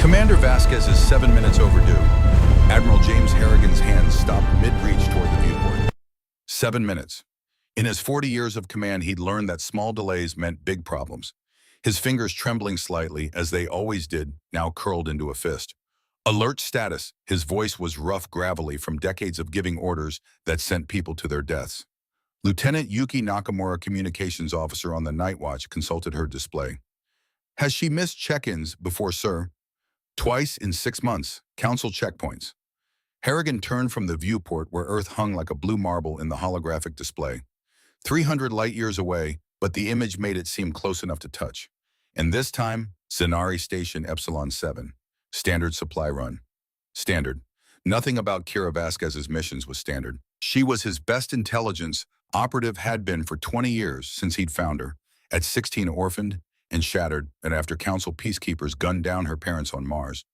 Commander Vasquez is 7 minutes overdue. Admiral James Harrigan's hands stopped mid-reach toward the viewport. 7 minutes. In his 40 years of command, he'd learned that small delays meant big problems. His fingers trembling slightly, as they always did, now curled into a fist. Alert status. His voice was rough, gravelly from decades of giving orders that sent people to their deaths. Lieutenant Yuki Nakamura, communications officer on the night watch, consulted her display. Has she missed check-ins before, sir? Twice in 6 months. Council checkpoints. Harrigan turned from the viewport where Earth hung like a blue marble in the holographic display. 300 light-years away, but the image made it seem close enough to touch. And this time, Zenari Station Epsilon 7. Standard supply run. Standard. Nothing about Kira Vasquez's missions was standard. She was his best intelligence operative, had been for 20 years since he'd found her. At 16, orphaned and shattered, and after Council peacekeepers gunned down her parents on Mars.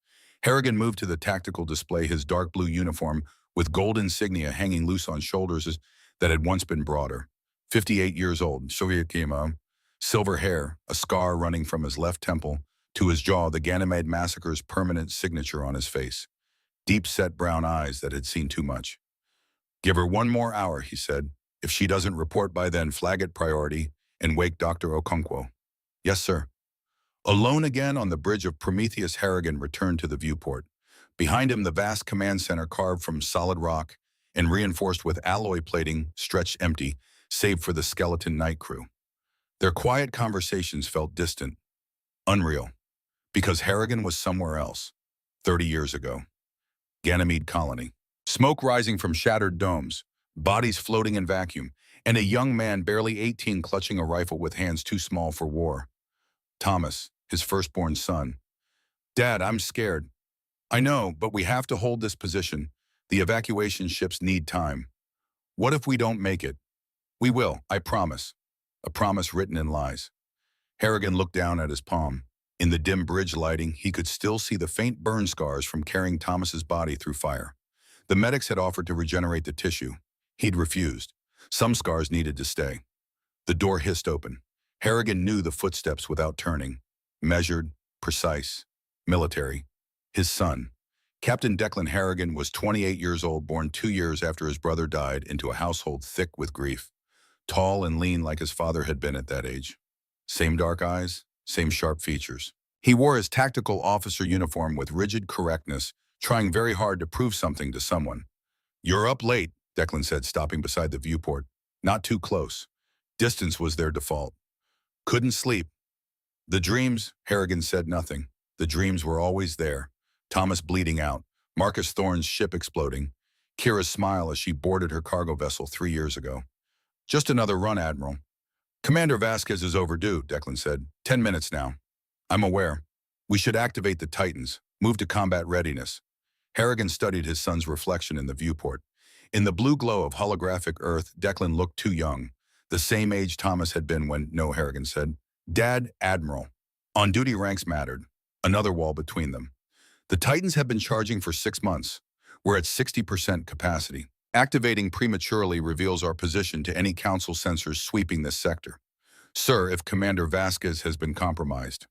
Harrigan moved to the tactical display, his dark blue uniform with gold insignia hanging loose on shoulders that had once been broader. 58 years old, Soviet Kima, silver hair, a scar running from his left temple to his jaw, the Ganymede massacre's permanent signature on his face. Deep-set brown eyes that had seen too much. Give her 1 more hour, he said. If she doesn't report by then, flag it priority and wake Dr. Okonkwo. Yes, sir. Alone again on the bridge of Prometheus, Harrigan returned to the viewport. Behind him, the vast command center, carved from solid rock and reinforced with alloy plating, stretched empty, save for the skeleton night crew. Their quiet conversations felt distant, unreal, because Harrigan was somewhere else, 30 years ago. Ganymede colony. Smoke rising from shattered domes, bodies floating in vacuum, and a young man barely 18 clutching a rifle with hands too small for war. Thomas, his firstborn son. Dad, I'm scared. I know, but we have to hold this position. The evacuation ships need time. What if we don't make it? We will, I promise. A promise written in lies. Harrigan looked down at his palm. In the dim bridge lighting, he could still see the faint burn scars from carrying Thomas's body through fire. The medics had offered to regenerate the tissue. He'd refused. Some scars needed to stay. The door hissed open. Harrigan knew the footsteps without turning. Measured, precise, military. His son. Captain Declan Harrigan was 28 years old, born 2 years after his brother died, into a household thick with grief. Tall and lean like his father had been at that age. Same dark eyes, same sharp features. He wore his tactical officer uniform with rigid correctness, trying very hard to prove something to someone. You're up late, Declan said, stopping beside the viewport. Not too close. Distance was their default. Couldn't sleep. The dreams, Harrigan said nothing. The dreams were always there. Thomas bleeding out, Marcus Thorne's ship exploding, Kira's smile as she boarded her cargo vessel 3 years ago. Just another run, Admiral. Commander Vasquez is overdue, Declan said. 10 minutes now. I'm aware. We should activate the Titans, move to combat readiness. Harrigan studied his son's reflection in the viewport. In the blue glow of holographic Earth, Declan looked too young. The same age Thomas had been when, no, Harrigan said. Dad, Admiral. On-duty ranks mattered. Another wall between them. The Titans have been charging for 6 months. We're at 60% capacity. Activating prematurely reveals our position to any Council sensors sweeping this sector. Sir, if Commander Vasquez has been compromised.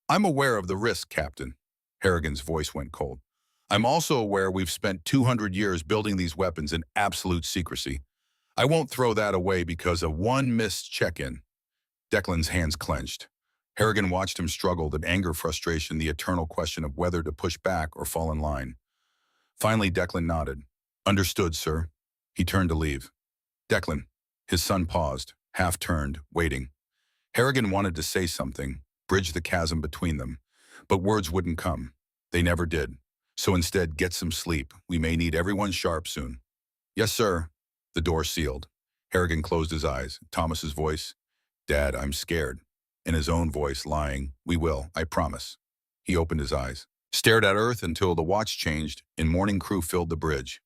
I'm aware of the risk, Captain. Harrigan's voice went cold. I'm also aware we've spent 200 years building these weapons in absolute secrecy. I won't throw that away because of one missed check-in. Declan's hands clenched. Harrigan watched him struggle, that anger, frustration, the eternal question of whether to push back or fall in line. Finally, Declan nodded. Understood, sir. He turned to leave. Declan. His son paused, half-turned, waiting. Harrigan wanted to say something, bridge the chasm between them, but words wouldn't come. They never did. So instead, get some sleep. We may need everyone sharp soon. Yes, sir. The door sealed. Harrigan closed his eyes. Thomas's voice. Dad, I'm scared. In his own voice, lying. We will, I promise. He opened his eyes, stared at Earth until the watch changed and morning crew filled the bridge.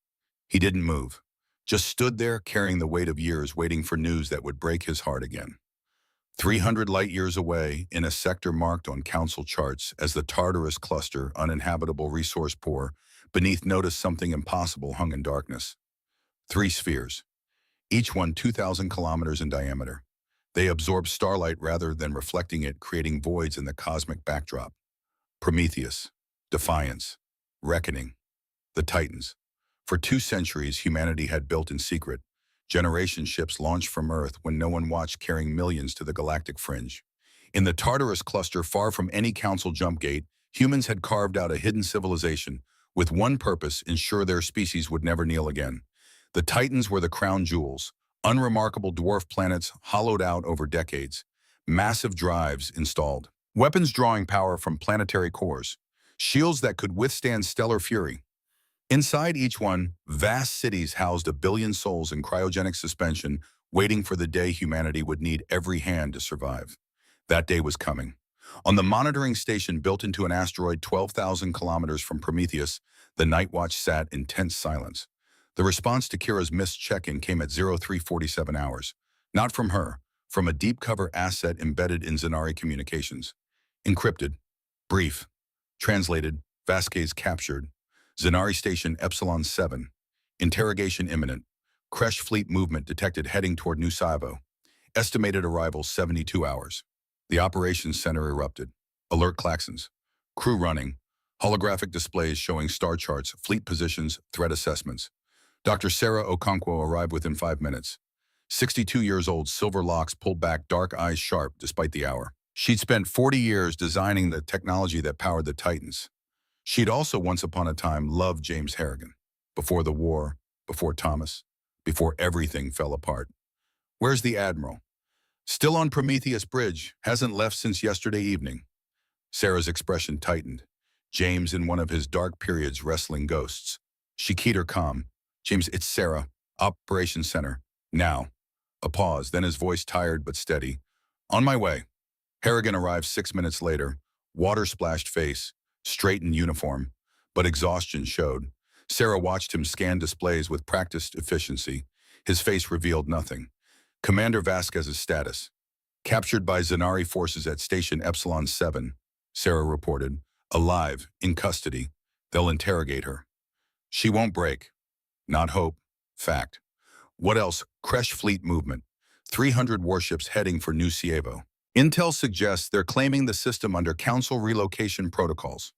He didn't move, just stood there carrying the weight of years, waiting for news that would break his heart again. 300 light-years away, in a sector marked on Council charts as the Tartarus Cluster, uninhabitable resource poor, beneath noticed something impossible hung in darkness. 3 spheres, each one 2,000 kilometers in diameter. They absorb starlight rather than reflecting it, creating voids in the cosmic backdrop. Prometheus. Defiance. Reckoning. The Titans. For 2 centuries, humanity had built in secret. Generation ships launched from Earth when no one watched, carrying millions to the galactic fringe. In the Tartarus cluster, far from any council jump gate, humans had carved out a hidden civilization with one purpose: ensure their species would never kneel again. The Titans were the crown jewels, unremarkable dwarf planets hollowed out over decades, massive drives installed, weapons drawing power from planetary cores, shields that could withstand stellar fury. Inside each one, vast cities housed 1 billion souls in cryogenic suspension, waiting for the day humanity would need every hand to survive. That day was coming. On the monitoring station built into an asteroid 12,000 kilometers from Prometheus, the Night Watch sat in tense silence. The response to Kira's missed check-in came at 0347 hours. Not from her, from a deep cover asset embedded in Zenari communications. Encrypted. Brief. Translated. Vasquez captured. Zenari Station Epsilon 7. Interrogation imminent. Kresh fleet movement detected heading toward New Saivo. Estimated arrival 72 hours. The operations center erupted. Alert klaxons. Crew running. Holographic displays showing star charts, fleet positions, threat assessments. Dr. Sarah Okonkwo arrived within 5 minutes. 62 years old, silver locks pulled back, dark eyes sharp despite the hour. She'd spent 40 years designing the technology that powered the Titans. She'd also once upon a time loved James Harrigan. Before the war, before Thomas, before everything fell apart. Where's the Admiral? Still on Prometheus Bridge, hasn't left since yesterday evening. Sarah's expression tightened. James in one of his dark periods wrestling ghosts. She keyed her comm. James, it's Sarah. Operations Center. Now. A pause, then his voice tired but steady. On my way. Harrigan arrived 6 minutes later. Water-splashed face. Straight in uniform. But exhaustion showed. Sarah watched him scan displays with practiced efficiency. His face revealed nothing. Commander Vasquez's status. Captured by Zenari forces at Station Epsilon 7, Sarah reported. Alive, in custody. They'll interrogate her. She won't break. Not hope. Fact. What else? Kresh fleet movement. 300 warships heading for New Saivo. Intel suggests they're claiming the system under Council relocation protocols.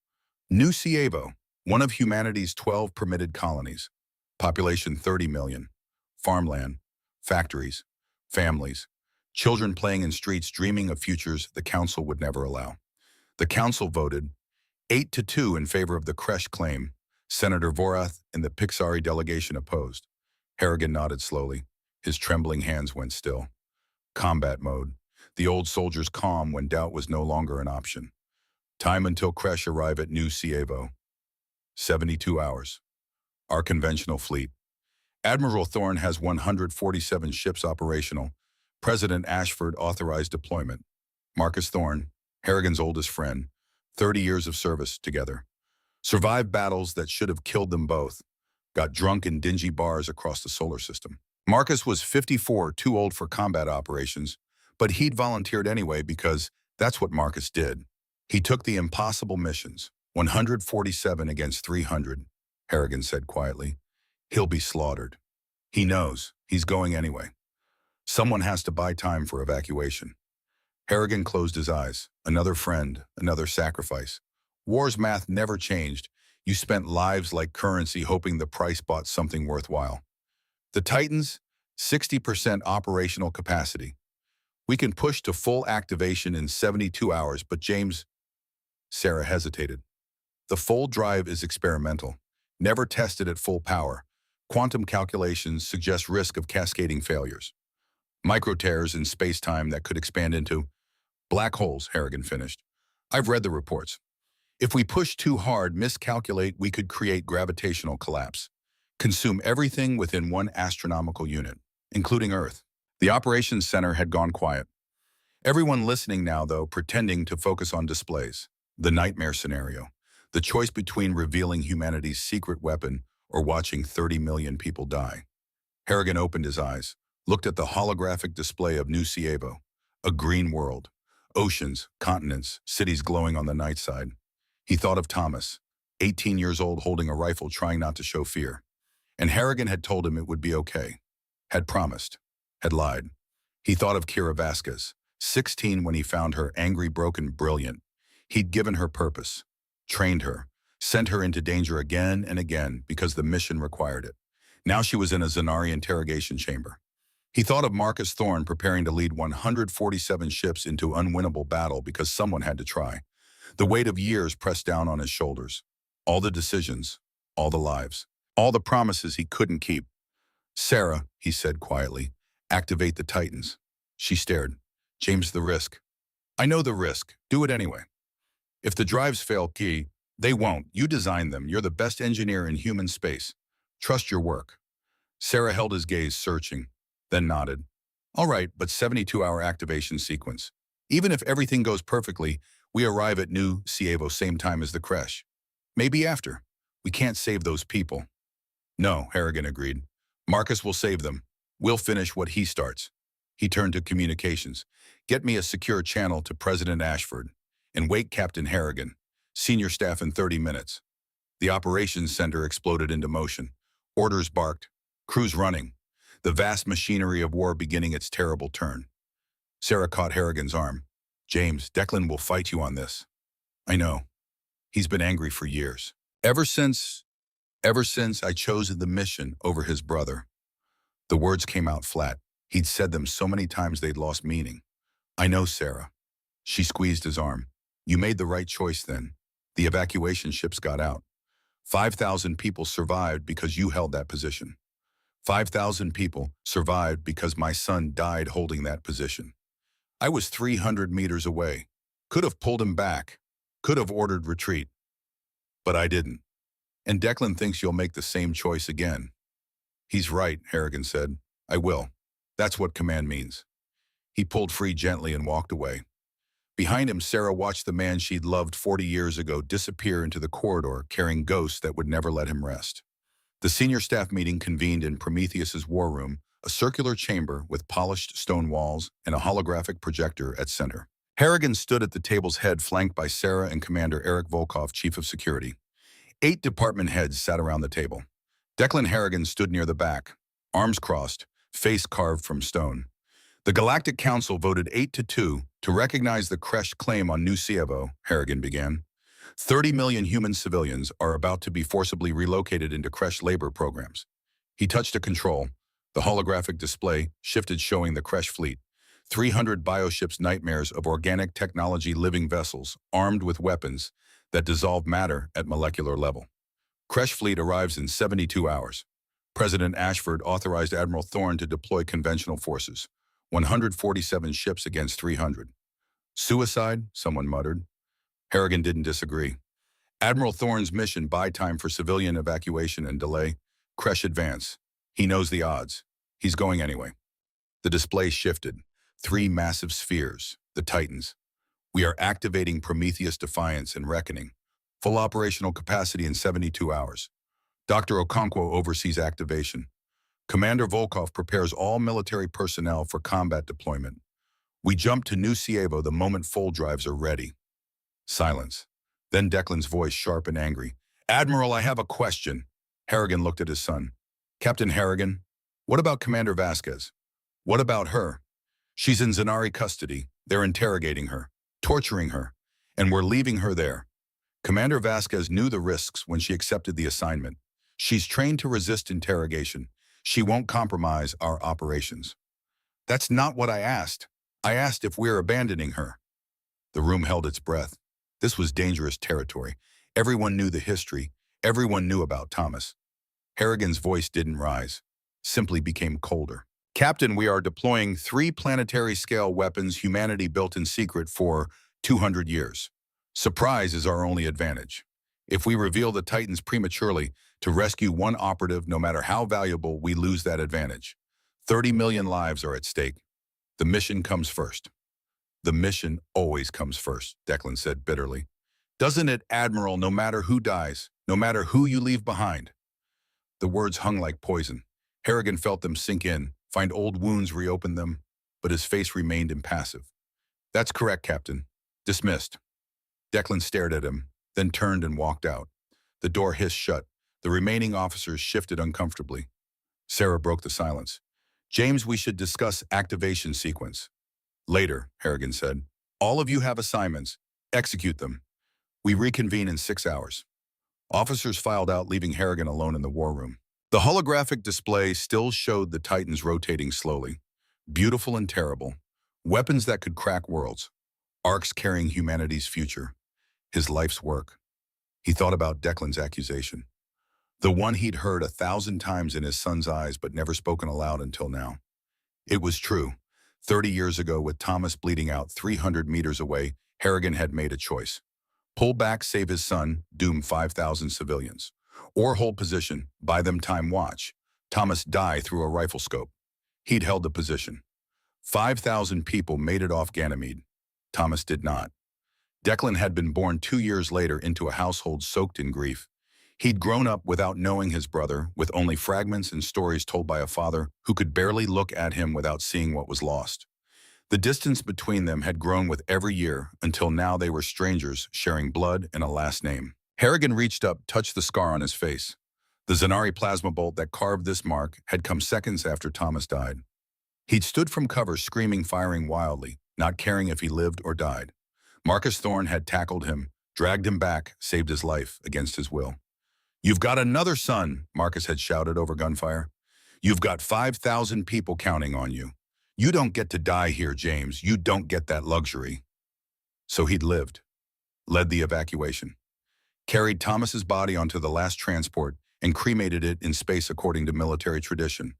New Saivo, one of humanity's 12 permitted colonies. Population 30 million. Farmland. Factories. Families. Children playing in streets dreaming of futures the Council would never allow. The Council voted 8-2 in favor of the Kresh claim. Senator Vorath and the Pixari delegation opposed. Harrigan nodded slowly. His trembling hands went still. Combat mode. The old soldier's calm when doubt was no longer an option. Time until Kresh arrive at New Saivo. 72 hours. Our conventional fleet. Admiral Thorne has 147 ships operational. President Ashford authorized deployment. Marcus Thorne, Harrigan's oldest friend, 30 years of service together. Survived battles that should have killed them both. Got drunk in dingy bars across the solar system. Marcus was 54, too old for combat operations, but he'd volunteered anyway because that's what Marcus did. He took the impossible missions, 147 against 300, Harrigan said quietly. He'll be slaughtered. He knows. He's going anyway. Someone has to buy time for evacuation. Harrigan closed his eyes. Another friend, another sacrifice. War's math never changed. You spent lives like currency hoping the price bought something worthwhile. The Titans, 60% operational capacity. We can push to full activation in 72 hours, but James... Sarah hesitated. The full drive is experimental, never tested at full power. Quantum calculations suggest risk of cascading failures. Micro tears in space-time that could expand into black holes, Harrigan finished. I've read the reports. If we push too hard, miscalculate, we could create gravitational collapse. Consume everything within one astronomical unit, including Earth. The operations center had gone quiet. Everyone listening now, though, pretending to focus on displays. The nightmare scenario. The choice between revealing humanity's secret weapon or watching 30 million people die. Harrigan opened his eyes, looked at the holographic display of New Saivo, a green world, oceans, continents, cities glowing on the night side. He thought of Thomas, 18 years old holding a rifle trying not to show fear. And Harrigan had told him it would be okay, had promised, had lied. He thought of Kira Vasquez, 16 when he found her angry, broken, brilliant. He'd given her purpose, trained her, Sent her into danger again and again because the mission required it. Now she was in a Zanari interrogation chamber. He thought of Marcus Thorne preparing to lead 147 ships into unwinnable battle because someone had to try. The weight of years pressed down on his shoulders. All the decisions, all the lives, all the promises he couldn't keep. "Sarah," he said quietly, "activate the Titans." She stared. "James, the risk." "I know the risk. Do it anyway." "If the drives fail, Key, they won't. You designed them. You're the best engineer in human space. Trust your work." Sarah held his gaze, searching, then nodded. "All right, but 72-hour activation sequence. Even if everything goes perfectly, we arrive at New Cievo same time as the crash. Maybe after. We can't save those people." "No," Harrigan agreed. "Marcus will save them. We'll finish what he starts." He turned to communications. "Get me a secure channel to President Ashford. And wake Captain Harrigan. Senior staff in 30 minutes." The operations center exploded into motion. Orders barked. Crews running. The vast machinery of war beginning its terrible turn. Sarah caught Harrigan's arm. "James, Declan will fight you on this." "I know. He's been angry for years. Ever since I chose the mission over his brother." The words came out flat. He'd said them so many times they'd lost meaning. "I know, Sarah." She squeezed his arm. "You made the right choice then. The evacuation ships got out. 5,000 people survived because you held that position. 5,000 people survived because my son died holding that position. I was 300 meters away. Could have pulled him back. Could have ordered retreat. But I didn't. And Declan thinks you'll make the same choice again." "He's right," Harrigan said. "I will. That's what command means." He pulled free gently and walked away. Behind him, Sarah watched the man she'd loved 40 years ago disappear into the corridor, carrying ghosts that would never let him rest. The senior staff meeting convened in Prometheus's war room, a circular chamber with polished stone walls and a holographic projector at center. Harrigan stood at the table's head, flanked by Sarah and Commander Eric Volkov, Chief of Security. 8 department heads sat around the table. Declan Harrigan stood near the back, arms crossed, face carved from stone. "The Galactic Council voted 8-2 to recognize the Kresh claim on New Cievo," Harrigan began. 30 million human civilians are about to be forcibly relocated into Kresh labor programs." He touched a control. The holographic display shifted, showing the Kresh fleet. 300 bioships, nightmares of organic technology, living vessels, armed with weapons that dissolve matter at molecular level. Kresh fleet arrives in 72 hours. President Ashford authorized Admiral Thorne to deploy conventional forces. 147 ships against 300. "Suicide?" someone muttered. Harrigan didn't disagree. "Admiral Thorne's mission: buy time for civilian evacuation and delay. Kresh advance. He knows the odds. He's going anyway." The display shifted. 3 massive spheres, the Titans. "We are activating Prometheus Defiance and Reckoning. Full operational capacity in 72 hours. Dr. Okonkwo oversees activation. Commander Volkov prepares all military personnel for combat deployment. We jump to New Cievo the moment full drives are ready." Silence. Then Declan's voice, sharp and angry. "Admiral, I have a question." Harrigan looked at his son. "Captain Harrigan, what about Commander Vasquez? What about her? She's in Zanari custody. They're interrogating her, torturing her, and we're leaving her there. Commander Vasquez knew the risks when she accepted the assignment. She's trained to resist interrogation. She won't compromise our operations." "That's not what I asked. I asked if we're abandoning her." The room held its breath. This was dangerous territory. Everyone knew the history. Everyone knew about Thomas. Harrigan's voice didn't rise, simply became colder. "Captain, we are deploying 3 planetary-scale weapons humanity built in secret for 200 years. Surprise is our only advantage. If we reveal the Titans prematurely to rescue one operative, no matter how valuable, we lose that advantage. 30 million lives are at stake. The mission comes first." "The mission always comes first," Declan said bitterly. "Doesn't it, Admiral, no matter who dies, no matter who you leave behind?" The words hung like poison. Harrigan felt them sink in, find old wounds, reopen them, but his face remained impassive. "That's correct, Captain. Dismissed." Declan stared at him, then turned and walked out. The door hissed shut. The remaining officers shifted uncomfortably. Sarah broke the silence. "James, we should discuss activation sequence." "Later," Harrigan said. "All of you have assignments. Execute them. We reconvene in 6 hours." Officers filed out, leaving Harrigan alone in the war room. The holographic display still showed the Titans rotating slowly. Beautiful and terrible. Weapons that could crack worlds. Arcs carrying humanity's future. His life's work. He thought about Declan's accusation. The one he'd heard 1,000 times in his son's eyes but never spoken aloud until now. It was true. 30 years ago, with Thomas bleeding out 300 meters away, Harrigan had made a choice. Pull back, save his son, doom 5,000 civilians. Or hold position, buy them time, watch Thomas die through a rifle scope. He'd held the position. 5,000 people made it off Ganymede. Thomas did not. Declan had been born 2 years later into a household soaked in grief. He'd grown up without knowing his brother, with only fragments and stories told by a father who could barely look at him without seeing what was lost. The distance between them had grown with every year until now they were strangers sharing blood and a last name. Harrigan reached up, touched the scar on his face. The Zanari plasma bolt that carved this mark had come seconds after Thomas died. He'd stood from cover screaming, firing wildly, not caring if he lived or died. Marcus Thorne had tackled him, dragged him back, saved his life against his will. "You've got another son," Marcus had shouted over gunfire. "You've got 5,000 people counting on you. You don't get to die here, James. You don't get that luxury." So he'd lived, led the evacuation, carried Thomas's body onto the last transport and cremated it in space according to military tradition,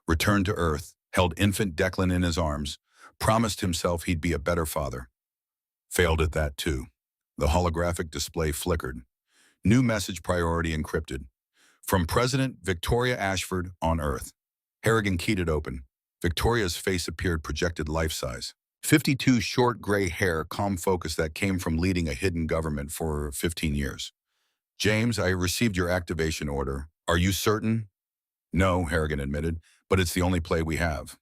returned to Earth, held infant Declan in his arms, promised himself he'd be a better father. Failed at that too. The holographic display flickered. New message, priority encrypted. From President Victoria Ashford on Earth. Harrigan keyed it open. Victoria's face appeared projected life-size. 52 short gray hair, calm focus that came from leading a hidden government for 15 years. "James, I received your activation order. Are you certain?" "No," Harrigan admitted, "but it's the only play we have.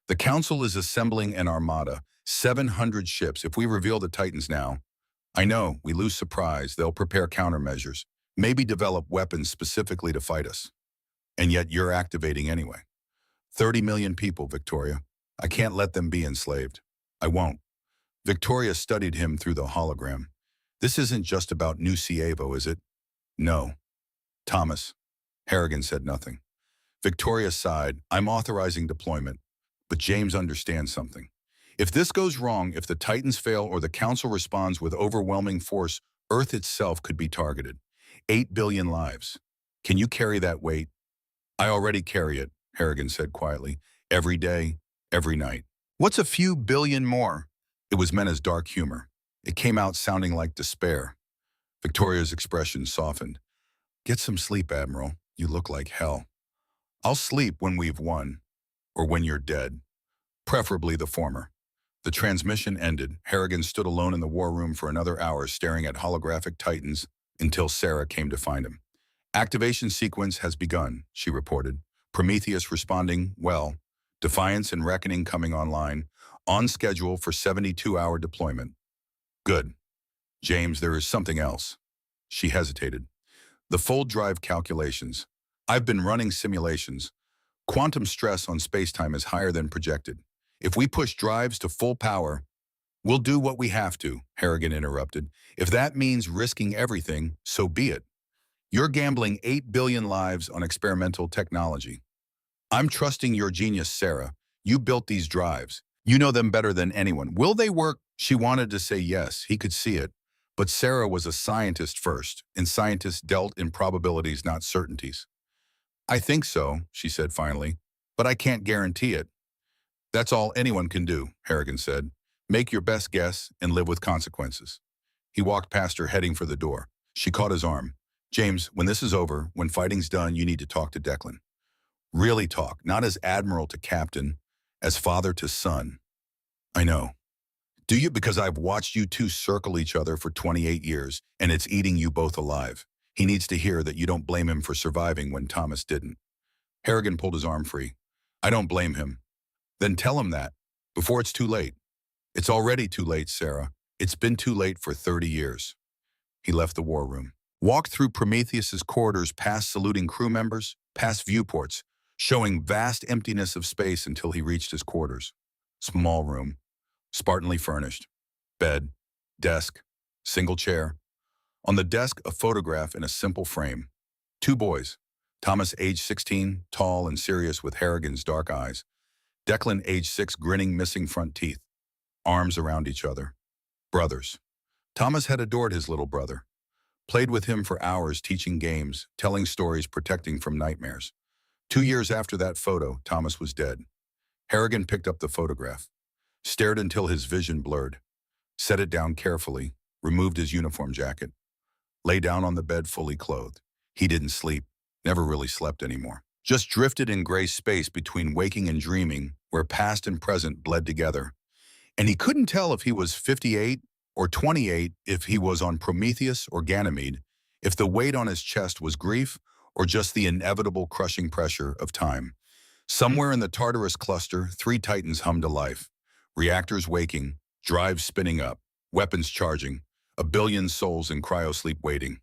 The Council is assembling an armada, 700 ships. If we reveal the Titans now, I know, we lose surprise. They'll prepare countermeasures, maybe develop weapons specifically to fight us. And yet you're activating anyway. 30 million people, Victoria. I can't let them be enslaved. I won't." Victoria studied him through the hologram. "This isn't just about New Cievo, is it?" "No." "Thomas." Harrigan said nothing. Victoria sighed. "I'm authorizing deployment. But James understands something. If this goes wrong, if the Titans fail or the Council responds with overwhelming force, Earth itself could be targeted. 8 billion lives. Can you carry that weight?" "I already carry it," Harrigan said quietly. "Every day, every night." "What's a few billion more?" It was meant as dark humor. It came out sounding like despair. Victoria's expression softened. "Get some sleep, Admiral. You look like hell." "I'll sleep when we've won, or when you're dead. Preferably the former." The transmission ended. Harrigan stood alone in the war room for another hour, staring at holographic Titans until Sarah came to find him. "Activation sequence has begun," she reported. "Prometheus responding well. Defiance and Reckoning coming online. On schedule for 72-hour deployment." "Good. James, there is something else." She hesitated. "The full drive calculations. I've been running simulations. Quantum stress on spacetime is higher than projected. If we push drives to full power—" "We'll do what we have to," Harrigan interrupted. "If that means risking everything, so be it. You're gambling 8 billion lives on experimental technology. I'm trusting your genius, Sarah. You built these drives. You know them better than anyone. Will they work?" She wanted to say yes, he could see it. But Sarah was a scientist first, and scientists dealt in probabilities, not certainties. "I think so," she said finally, "but I can't guarantee it." "That's all anyone can do," Harrigan said. "Make your best guess and live with consequences." He walked past her, heading for the door. She caught his arm. "James, when this is over, when fighting's done, you need to talk to Declan. Really talk, not as admiral to captain, as father to son." "I know." "Do you? Because I've watched you two circle each other for 28 years, and it's eating you both alive. He needs to hear that you don't blame him for surviving when Thomas didn't." Harrigan pulled his arm free. "I don't blame him." "Then tell him that, before it's too late." "It's already too late, Sarah. It's been too late for 30 years. He left the war room, walked through Prometheus's corridors, past saluting crew members, past viewports, showing vast emptiness of space until he reached his quarters. Small room, spartanly furnished. Bed, desk, single chair. On the desk, a photograph in a simple frame. Two boys. Thomas, age 16, tall and serious with Harrigan's dark eyes. Declan, age 6, grinning, missing front teeth. Arms around each other. Brothers. Thomas had adored his little brother. Played with him for hours, teaching games, telling stories, protecting from nightmares. 2 years after that photo, Thomas was dead. Harrigan picked up the photograph, stared until his vision blurred, set it down carefully, removed his uniform jacket, lay down on the bed fully clothed. He didn't sleep, never really slept anymore. Just drifted in gray space between waking and dreaming, where past and present bled together. And he couldn't tell if he was 58 or 28, if he was on Prometheus or Ganymede, if the weight on his chest was grief or just the inevitable crushing pressure of time. Somewhere in the Tartarus cluster, 3 Titans hummed to life. Reactors waking, drives spinning up, weapons charging, a billion souls in cryosleep waiting.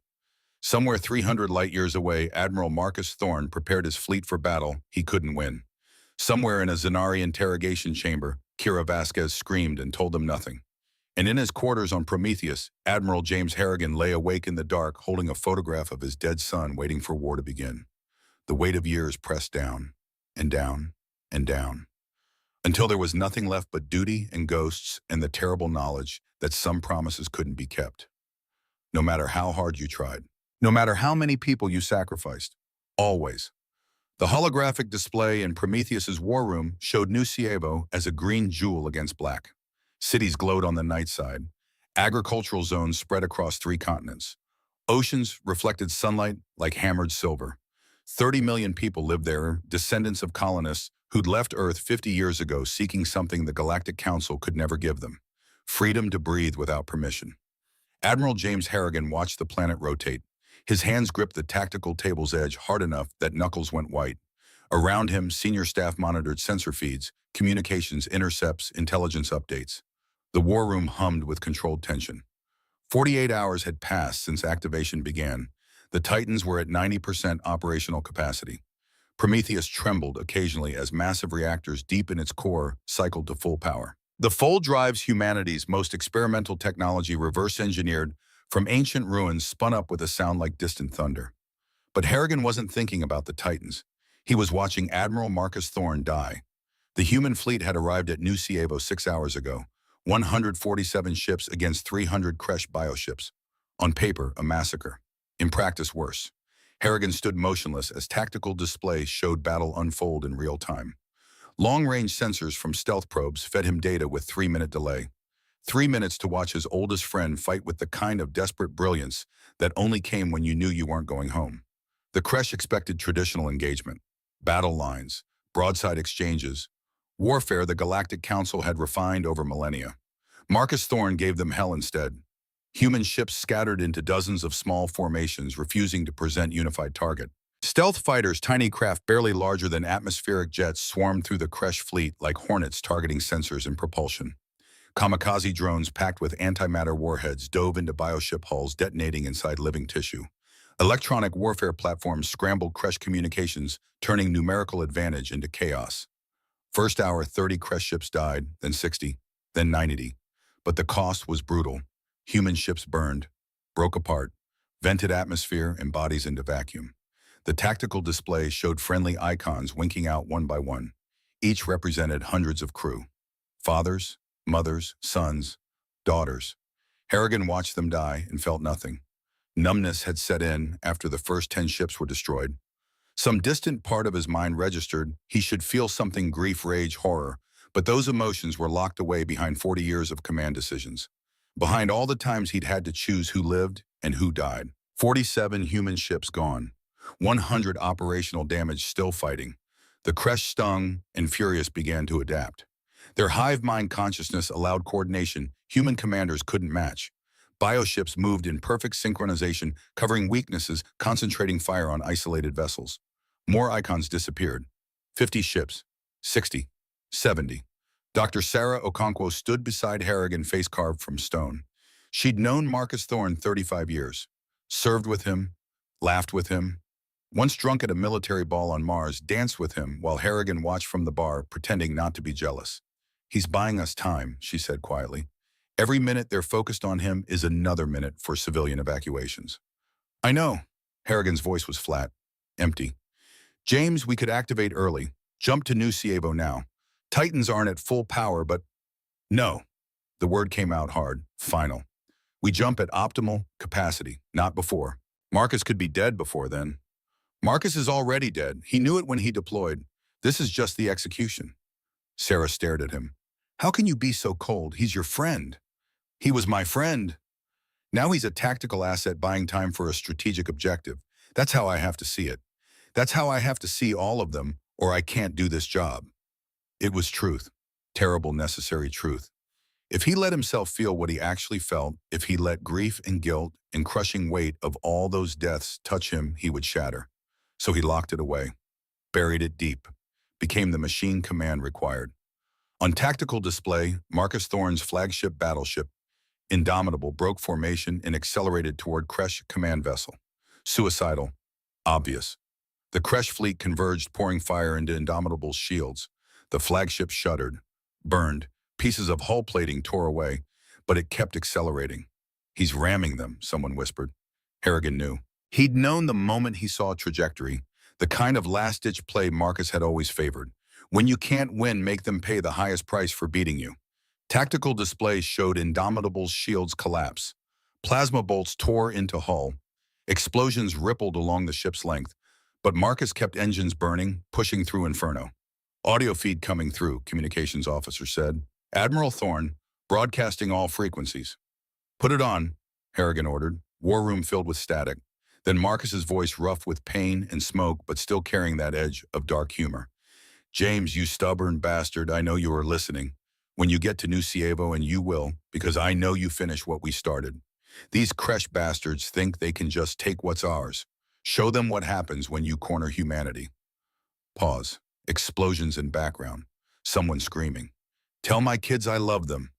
Somewhere 300 light-years away, Admiral Marcus Thorne prepared his fleet for battle he couldn't win. Somewhere in a Zenari interrogation chamber, Kira Vasquez screamed and told them nothing. And in his quarters on Prometheus, Admiral James Harrigan lay awake in the dark, holding a photograph of his dead son, waiting for war to begin. The weight of years pressed down, and down, and down, until there was nothing left but duty and ghosts and the terrible knowledge that some promises couldn't be kept. No matter how hard you tried, no matter how many people you sacrificed, always. The holographic display in Prometheus's war room showed New Sievo as a green jewel against black. Cities glowed on the night side. Agricultural zones spread across 3 continents. Oceans reflected sunlight like hammered silver. 30 million people lived there, descendants of colonists who'd left Earth 50 years ago seeking something the Galactic Council could never give them: freedom to breathe without permission. Admiral James Harrigan watched the planet rotate. His hands gripped the tactical table's edge hard enough that knuckles went white. Around him, senior staff monitored sensor feeds, communications intercepts, intelligence updates. The war room hummed with controlled tension. 48 hours had passed since activation began. The Titans were at 90% operational capacity. Prometheus trembled occasionally as massive reactors deep in its core cycled to full power. The Fold drives, humanity's most experimental technology, reverse-engineered from ancient ruins, spun up with a sound like distant thunder. But Harrigan wasn't thinking about the Titans. He was watching Admiral Marcus Thorne die. The human fleet had arrived at New Sievo 6 hours ago. 147 ships against 300 crashed bioships. On paper, a massacre. In practice, worse. Harrigan stood motionless as tactical displays showed battle unfold in real time. Long-range sensors from stealth probes fed him data with 3-minute delay. 3 minutes to watch his oldest friend fight with the kind of desperate brilliance that only came when you knew you weren't going home. The Kresh expected traditional engagement. Battle lines, broadside exchanges, warfare the Galactic Council had refined over millennia. Marcus Thorne gave them hell instead. Human ships scattered into dozens of small formations, refusing to present unified target. Stealth fighters, tiny craft barely larger than atmospheric jets, swarmed through the Kresh fleet like hornets targeting sensors and propulsion. Kamikaze drones packed with antimatter warheads dove into bioship hulls, detonating inside living tissue. Electronic warfare platforms scrambled Kresh communications, turning numerical advantage into chaos. First hour, 30 Kresh ships died, then 60, then 90. But the cost was brutal. Human ships burned, broke apart, vented atmosphere and bodies into vacuum. The tactical display showed friendly icons winking out one by one. Each represented hundreds of crew. Fathers, mothers, sons, daughters. Harrigan watched them die and felt nothing. Numbness had set in after the first 10 ships were destroyed. Some distant part of his mind registered he should feel something: grief, rage, horror, but those emotions were locked away behind 40 years of command decisions. Behind all the times he'd had to choose who lived and who died. 47 human ships gone. 100 operational damage still fighting. The Kresh stung, and Furious began to adapt. Their hive mind consciousness allowed coordination human commanders couldn't match. Bioships moved in perfect synchronization, covering weaknesses, concentrating fire on isolated vessels. More icons disappeared. 50 ships. 60. 70. Dr. Sarah Okonkwo stood beside Harrigan, face carved from stone. She'd known Marcus Thorne 35 years. Served with him. Laughed with him. Once drunk at a military ball on Mars, danced with him while Harrigan watched from the bar, pretending not to be jealous. "He's buying us time," she said quietly. Every minute they're focused on him is another minute for civilian evacuations. I know. Harrigan's voice was flat, empty. James, we could activate early. Jump to New Cievo now. Titans aren't at full power, but no. The word came out hard, final. We jump at optimal capacity, not before. Marcus could be dead before then. Marcus is already dead. He knew it when he deployed. This is just the execution. Sarah stared at him. How can you be so cold? He's your friend. He was my friend. Now he's a tactical asset buying time for a strategic objective. That's how I have to see it. That's how I have to see all of them, or I can't do this job. It was truth. Terrible, necessary truth. If he let himself feel what he actually felt, if he let grief and guilt and crushing weight of all those deaths touch him, he would shatter. So he locked it away, buried it deep, became the machine command required. On tactical display, Marcus Thorne's flagship battleship, Indomitable, broke formation and accelerated toward Kresh command vessel. Suicidal. Obvious. The Kresh fleet converged, pouring fire into Indomitable's shields. The flagship shuddered, burned. Pieces of hull plating tore away, but it kept accelerating. He's ramming them, someone whispered. Harrigan knew. He'd known the moment he saw a trajectory, the kind of last-ditch play Marcus had always favored. When you can't win, make them pay the highest price for beating you. Tactical displays showed Indomitable's shields collapse. Plasma bolts tore into hull. Explosions rippled along the ship's length, but Marcus kept engines burning, pushing through inferno. Audio feed coming through, communications officer said. Admiral Thorne, broadcasting all frequencies. Put it on, Harrigan ordered, war room filled with static. Then Marcus's voice rough with pain and smoke, but still carrying that edge of dark humor. James, you stubborn bastard, I know you are listening. When you get to New Cievo, and you will, because I know you finish what we started. These Kresh bastards think they can just take what's ours. Show them what happens when you corner humanity. Pause. Explosions in background. Someone screaming. Tell my kids I love them.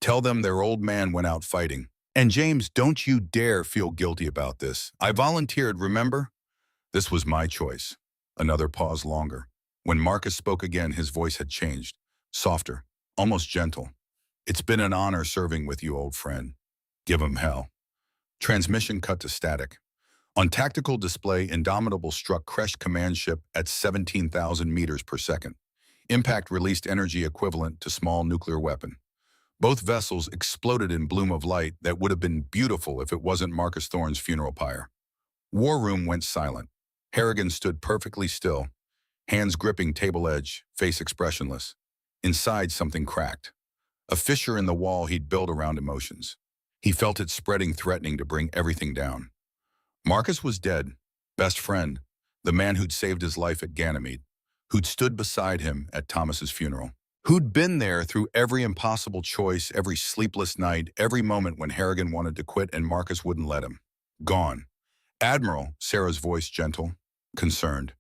Tell them their old man went out fighting. And James, don't you dare feel guilty about this. I volunteered, remember? This was my choice. Another pause longer. When Marcus spoke again, his voice had changed. Softer. Almost gentle. It's been an honor serving with you, old friend. Give 'em hell. Transmission cut to static. On tactical display, Indomitable struck Kresh command ship at 17,000 meters per second. Impact released energy equivalent to small nuclear weapon. Both vessels exploded in bloom of light that would have been beautiful if it wasn't Marcus Thorne's funeral pyre. War room went silent. Harrigan stood perfectly still, hands gripping table edge, face expressionless. Inside, something cracked. A fissure in the wall he'd built around emotions. He felt it spreading, threatening to bring everything down. Marcus was dead. Best friend. The man who'd saved his life at Ganymede. Who'd stood beside him at Thomas's funeral. Who'd been there through every impossible choice, every sleepless night, every moment when Harrigan wanted to quit and Marcus wouldn't let him. Gone. Admiral, Sarah's voice gentle, concerned.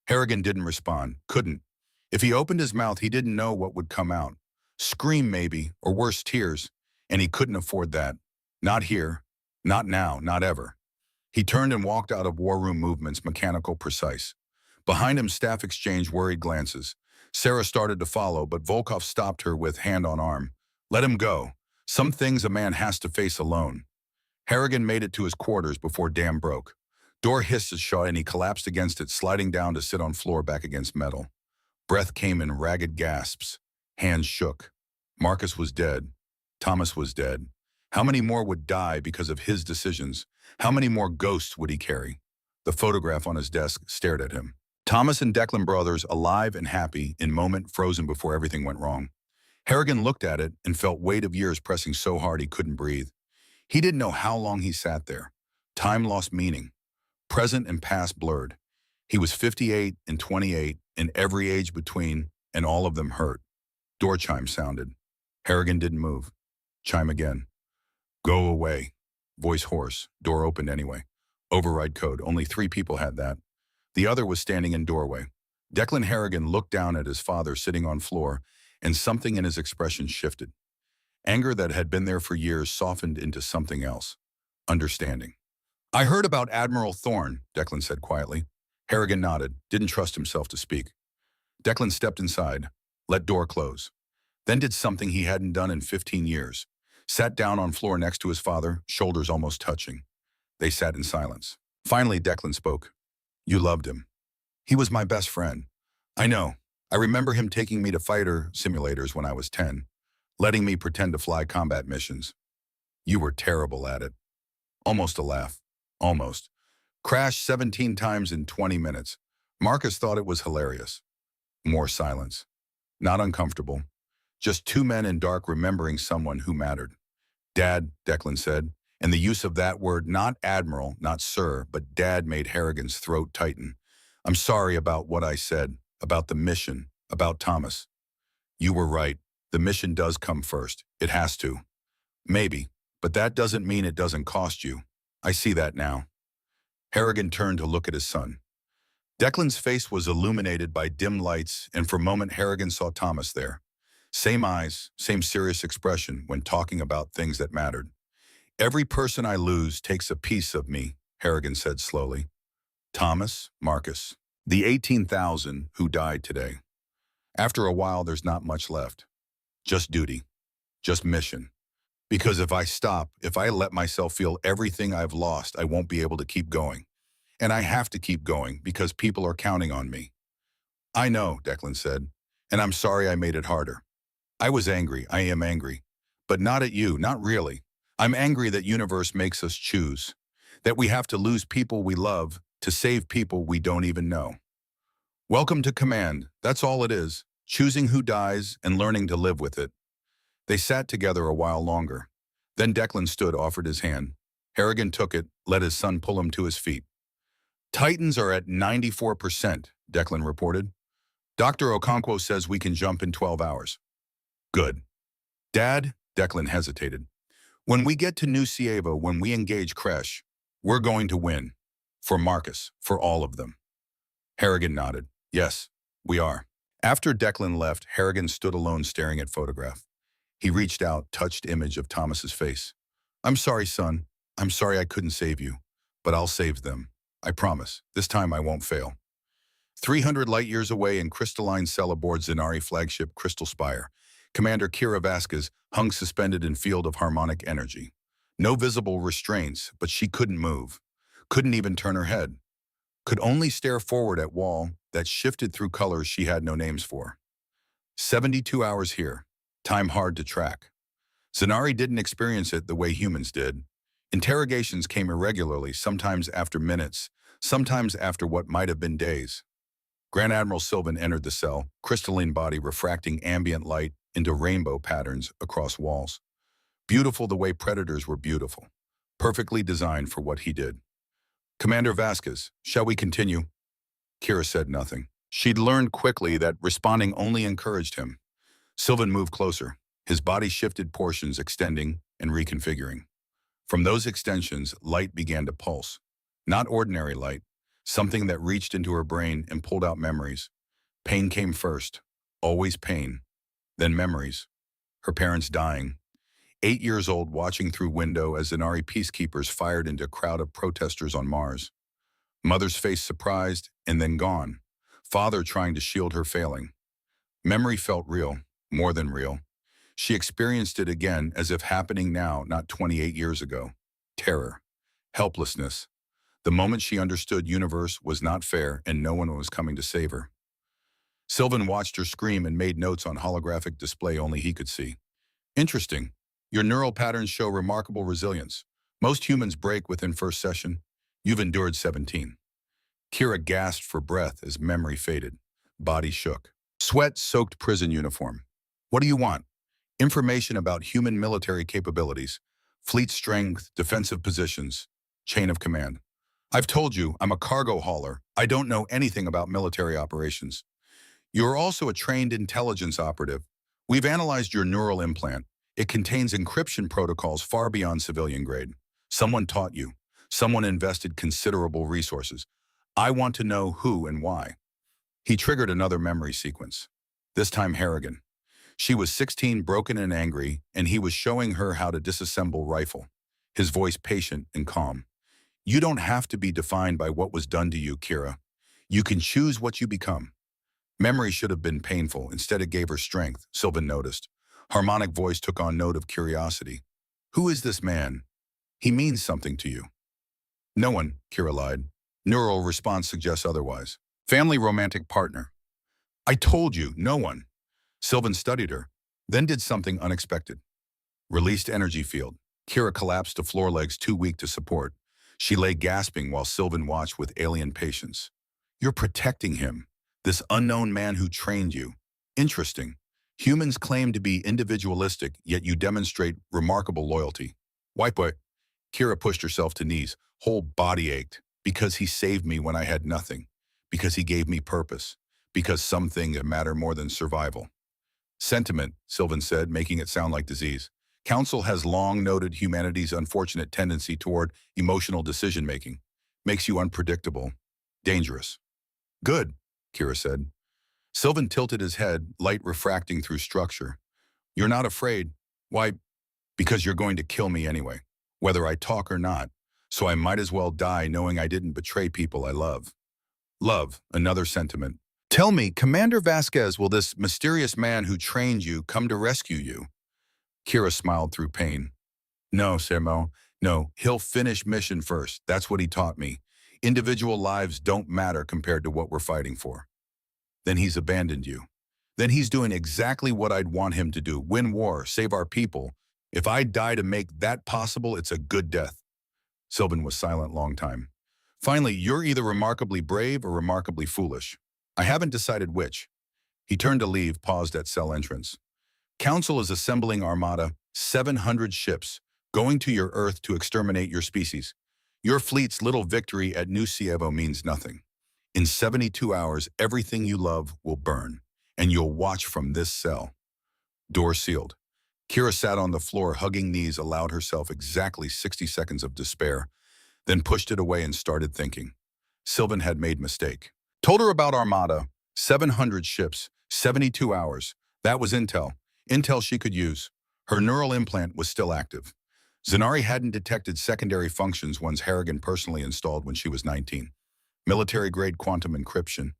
Harrigan didn't respond, couldn't. If he opened his mouth, he didn't know what would come out. Scream maybe, or worse, tears, and he couldn't afford that. Not here, not now, not ever. He turned and walked out of war room, movements mechanical, precise. Behind him, staff exchanged worried glances. Sarah started to follow, but Volkov stopped her with hand on arm. Let him go. Some things a man has to face alone. Harrigan made it to his quarters before dam broke. Door hissed shut and he collapsed against it, sliding down to sit on floor back against metal. Breath came in ragged gasps. Hands shook. Marcus was dead. Thomas was dead. How many more would die because of his decisions? How many more ghosts would he carry? The photograph on his desk stared at him. Thomas and Declan brothers, alive and happy, in moment frozen before everything went wrong. Harrigan looked at it and felt weight of years pressing so hard he couldn't breathe. He didn't know how long he sat there. Time lost meaning. Present and past blurred. He was 58 and 28, and every age between, and all of them hurt. Door chime sounded. Harrigan didn't move. Chime again. Go away. Voice hoarse. Door opened anyway. Override code. Only 3 people had that. The other was standing in doorway. Declan Harrigan looked down at his father sitting on floor, and something in his expression shifted. Anger that had been there for years softened into something else. Understanding. I heard about Admiral Thorne, Declan said quietly. Harrigan nodded, didn't trust himself to speak. Declan stepped inside, let door close. Then did something he hadn't done in 15 years. Sat down on floor next to his father, shoulders almost touching. They sat in silence. Finally, Declan spoke. You loved him. He was my best friend. I know. I remember him taking me to fighter simulators when I was 10, letting me pretend to fly combat missions. You were terrible at it. Almost a laugh. Almost. Crashed 17 times in 20 minutes. Marcus thought it was hilarious. More silence. Not uncomfortable. Just two men in dark remembering someone who mattered. Dad, Declan said, and the use of that word, not admiral, not sir, but dad made Harrigan's throat tighten. I'm sorry about what I said, about the mission, about Thomas. You were right. The mission does come first. It has to. Maybe, but that doesn't mean it doesn't cost you. I see that now. Harrigan turned to look at his son. Declan's face was illuminated by dim lights, and for a moment Harrigan saw Thomas there. Same eyes, same serious expression when talking about things that mattered. Every person I lose takes a piece of me, Harrigan said slowly. Thomas, Marcus, the 18,000 who died today. After a while, there's not much left. Just duty, just mission. Because if I stop, if I let myself feel everything I've lost, I won't be able to keep going. And I have to keep going because people are counting on me. I know, Declan said, and I'm sorry I made it harder. I was angry, I am angry, but not at you, not really. I'm angry that universe makes us choose, that we have to lose people we love to save people we don't even know. Welcome to command, that's all it is, choosing who dies and learning to live with it. They sat together a while longer. Then Declan stood, offered his hand. Harrigan took it, let his son pull him to his feet. Titans are at 94%, Declan reported. Dr. Okonkwo says we can jump in 12 hours. Good. Dad, Declan hesitated. When we get to New Sieva, when we engage Kresh, we're going to win. For Marcus, for all of them. Harrigan nodded. Yes, we are. After Declan left, Harrigan stood alone staring at photograph. He reached out, touched image of Thomas's face. I'm sorry, son. I'm sorry I couldn't save you, but I'll save them. I promise. This time I won't fail. 300 light years away in crystalline cell aboard Zenari flagship Crystal Spire, Commander Kira Vasquez hung suspended in field of harmonic energy. No visible restraints, but she couldn't move. Couldn't even turn her head. Could only stare forward at wall that shifted through colors she had no names for. 72 hours here. Time hard to track. Zenari didn't experience it the way humans did. Interrogations came irregularly, sometimes after minutes, sometimes after what might have been days. Grand Admiral Sylvan entered the cell, crystalline body refracting ambient light into rainbow patterns across walls. Beautiful the way predators were beautiful. Perfectly designed for what he did. Commander Vasquez, shall we continue? Kira said nothing. She'd learned quickly that responding only encouraged him. Sylvan moved closer. His body shifted portions, extending and reconfiguring. From those extensions, light began to pulse. Not ordinary light, something that reached into her brain and pulled out memories. Pain came first, always pain. Then memories. Her parents dying. 8 years old, watching through window as Zenari peacekeepers fired into a crowd of protesters on Mars. Mother's face surprised and then gone. Father trying to shield her failing. Memory felt real, more than real. She experienced it again as if happening now, not 28 years ago. Terror. Helplessness. The moment she understood universe was not fair and no one was coming to save her. Sylvan watched her scream and made notes on holographic display only he could see. Interesting. Your neural patterns show remarkable resilience. Most humans break within first session. You've endured 17. Kira gasped for breath as memory faded. Body shook. Sweat-soaked prison uniform. What do you want? Information about human military capabilities, fleet strength, defensive positions, chain of command. I've told you, I'm a cargo hauler. I don't know anything about military operations. You're also a trained intelligence operative. We've analyzed your neural implant. It contains encryption protocols far beyond civilian grade. Someone taught you. Someone invested considerable resources. I want to know who and why. He triggered another memory sequence. This time Harrigan. She was 16, broken and angry, and he was showing her how to disassemble rifle. His voice patient and calm. You don't have to be defined by what was done to you, Kira. You can choose what you become. Memory should have been painful. Instead, it gave her strength, Sylvan noticed. Harmonic voice took on note of curiosity. Who is this man? He means something to you. No one, Kira lied. Neural response suggests otherwise. Family romantic partner. I told you, no one. Sylvan studied her, then did something unexpected. Released energy field. Kira collapsed to floor legs too weak to support. She lay gasping while Sylvan watched with alien patience. You're protecting him, this unknown man who trained you. Interesting. Humans claim to be individualistic, yet you demonstrate remarkable loyalty. Wipe it. Kira pushed herself to knees. Whole body ached. Because he saved me when I had nothing. Because he gave me purpose. Because some things matter more than survival. Sentiment, Sylvan said, making it sound like disease. Council has long noted humanity's unfortunate tendency toward emotional decision-making. Makes you unpredictable. Dangerous. Good, Kira said. Sylvan tilted his head, light refracting through structure. You're not afraid. Why? Because you're going to kill me anyway, whether I talk or not. So I might as well die knowing I didn't betray people I love. Love, another sentiment. Tell me, Commander Vasquez, will this mysterious man who trained you come to rescue you? Kira smiled through pain. No, Sermo. No, he'll finish mission first. That's what he taught me. Individual lives don't matter compared to what we're fighting for. Then he's abandoned you. Then he's doing exactly what I'd want him to do. Win war, save our people. If I die to make that possible, it's a good death. Sylvan was silent long time. Finally, you're either remarkably brave or remarkably foolish. I haven't decided which. He turned to leave, paused at cell entrance. Council is assembling Armada, 700 ships, going to your Earth to exterminate your species. Your fleet's little victory at New Cievo means nothing. In 72 hours, everything you love will burn, and you'll watch from this cell. Door sealed. Kira sat on the floor, hugging knees, allowed herself exactly 60 seconds of despair, then pushed it away and started thinking. Sylvan had made mistake. Told her about Armada, 700 ships, 72 hours. That was intel. Intel she could use. Her neural implant was still active. Zanari hadn't detected secondary functions ones Harrigan personally installed when she was 19. Military-grade quantum encryption,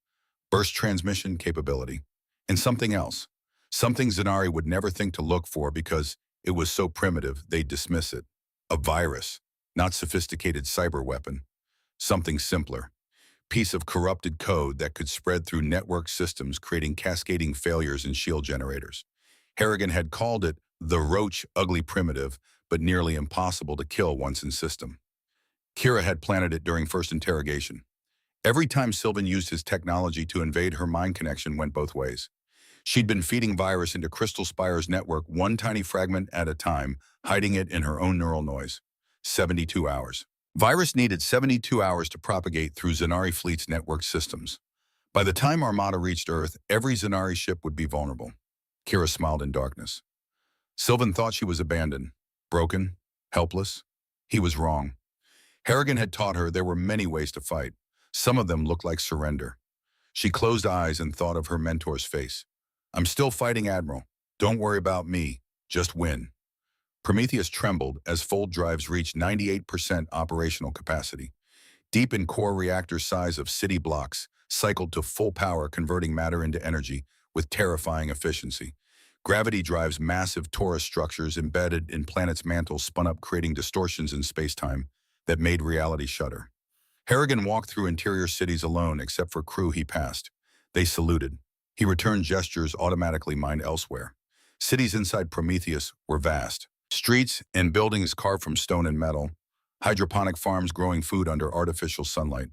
burst transmission capability, and something else. Something Zanari would never think to look for because it was so primitive they'd dismiss it. A virus, not sophisticated cyber weapon. Something simpler. Piece of corrupted code that could spread through network systems, creating cascading failures in shield generators. Harrigan had called it the roach ugly primitive, but nearly impossible to kill once in system. Kira had planted it during first interrogation. Every time Sylvan used his technology to invade, her mind connection went both ways. She'd been feeding virus into Crystal Spire's network one tiny fragment at a time, hiding it in her own neural noise. 72 hours. Virus needed 72 hours to propagate through Zanari fleet's network systems. By the time Armada reached Earth, every Zanari ship would be vulnerable. Kira smiled in darkness. Sylvan thought she was abandoned, broken, helpless. He was wrong. Harrigan had taught her there were many ways to fight. Some of them looked like surrender. She closed eyes and thought of her mentor's face. I'm still fighting, Admiral. Don't worry about me. Just win. Prometheus trembled as fold drives reached 98% operational capacity. Deep in core reactor size of city blocks, cycled to full power, converting matter into energy with terrifying efficiency. Gravity drives massive torus structures embedded in planet's mantle spun up, creating distortions in space-time that made reality shudder. Harrigan walked through interior cities alone except for crew he passed. They saluted. He returned gestures automatically mined elsewhere. Cities inside Prometheus were vast. Streets and buildings carved from stone and metal. Hydroponic farms growing food under artificial sunlight.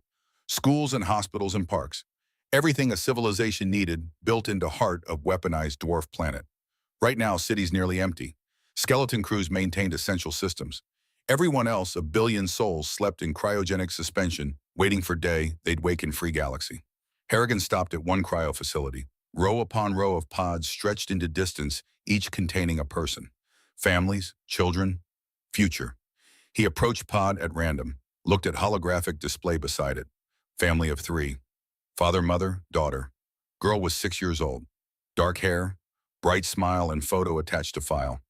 Schools and hospitals and parks. Everything a civilization needed, built into heart of weaponized dwarf planet. Right now, cities nearly empty. Skeleton crews maintained essential systems. Everyone else, a billion souls, slept in cryogenic suspension, waiting for day they'd wake in free galaxy. Harrigan stopped at one cryo facility. Row upon row of pods stretched into distance, each containing a person. Families, children, future. He approached pod at random, looked at holographic display beside it. Family of 3. Father, mother, daughter. Girl was 6 years old. Dark hair, bright smile, and photo attached to file.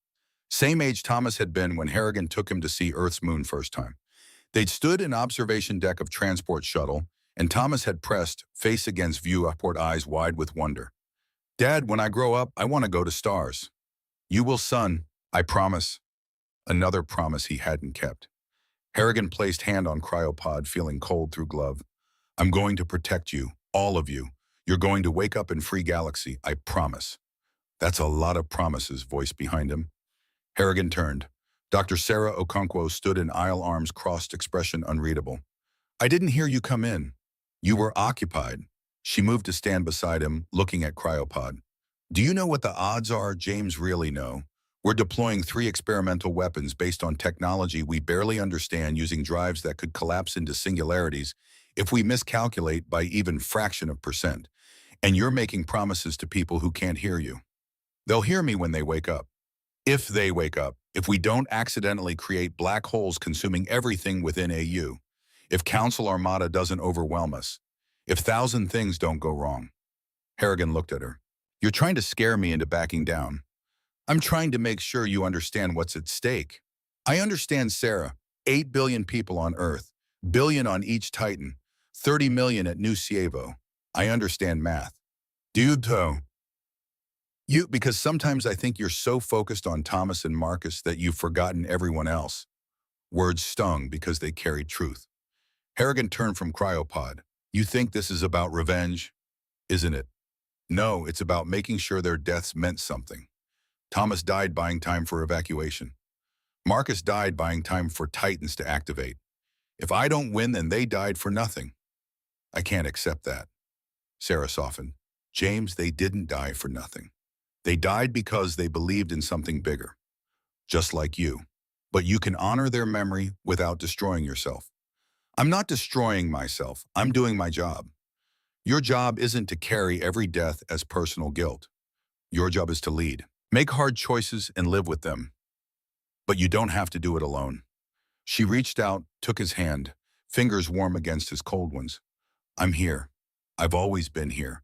Same age Thomas had been when Harrigan took him to see Earth's moon first time. They'd stood in observation deck of transport shuttle, and Thomas had pressed, face against viewport, eyes wide with wonder. Dad, when I grow up, I want to go to stars. You will, son, I promise. Another promise he hadn't kept. Harrigan placed hand on cryopod, feeling cold through glove. I'm going to protect you, all of you. You're going to wake up in free galaxy, I promise. That's a lot of promises, voice behind him. Harrigan turned. Dr. Sarah Okonkwo stood in aisle, arms crossed, expression unreadable. I didn't hear you come in. You were occupied. She moved to stand beside him, looking at cryopod. Do you know what the odds are? James really know. We're deploying 3 experimental weapons based on technology we barely understand, using drives that could collapse into singularities if we miscalculate by even fraction of percent. And you're making promises to people who can't hear you. They'll hear me when they wake up. If they wake up, if we don't accidentally create black holes consuming everything within AU, if Council Armada doesn't overwhelm us, if 1,000 things don't go wrong. Harrigan looked at her. You're trying to scare me into backing down. I'm trying to make sure you understand what's at stake. I understand, Sarah. 8 billion people on Earth, billion on each Titan, 30 million at New Cievo. I understand math. Do you, though? Because sometimes I think you're so focused on Thomas and Marcus that you've forgotten everyone else. Words stung because they carried truth. Harrigan turned from cryopod. You think this is about revenge, isn't it? No, it's about making sure their deaths meant something. Thomas died buying time for evacuation. Marcus died buying time for Titans to activate. If I don't win, then they died for nothing. I can't accept that. Sarah softened. James, they didn't die for nothing. They died because they believed in something bigger. Just like you. But you can honor their memory without destroying yourself. I'm not destroying myself. I'm doing my job. Your job isn't to carry every death as personal guilt. Your job is to lead. Make hard choices and live with them. But you don't have to do it alone. She reached out, took his hand, fingers warm against his cold ones. I'm here. I've always been here.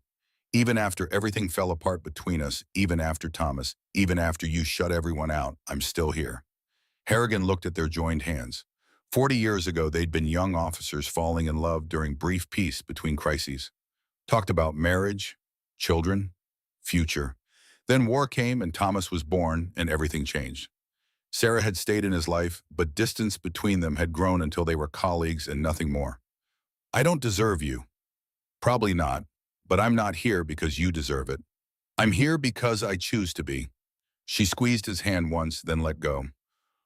Even after everything fell apart between us, even after Thomas, even after you shut everyone out, I'm still here. Harrigan looked at their joined hands. 40 years ago, they'd been young officers falling in love during brief peace between crises. Talked about marriage, children, future. Then war came and Thomas was born and everything changed. Sarah had stayed in his life, but distance between them had grown until they were colleagues and nothing more. I don't deserve you. Probably not, but I'm not here because you deserve it. I'm here because I choose to be. She squeezed his hand once, then let go.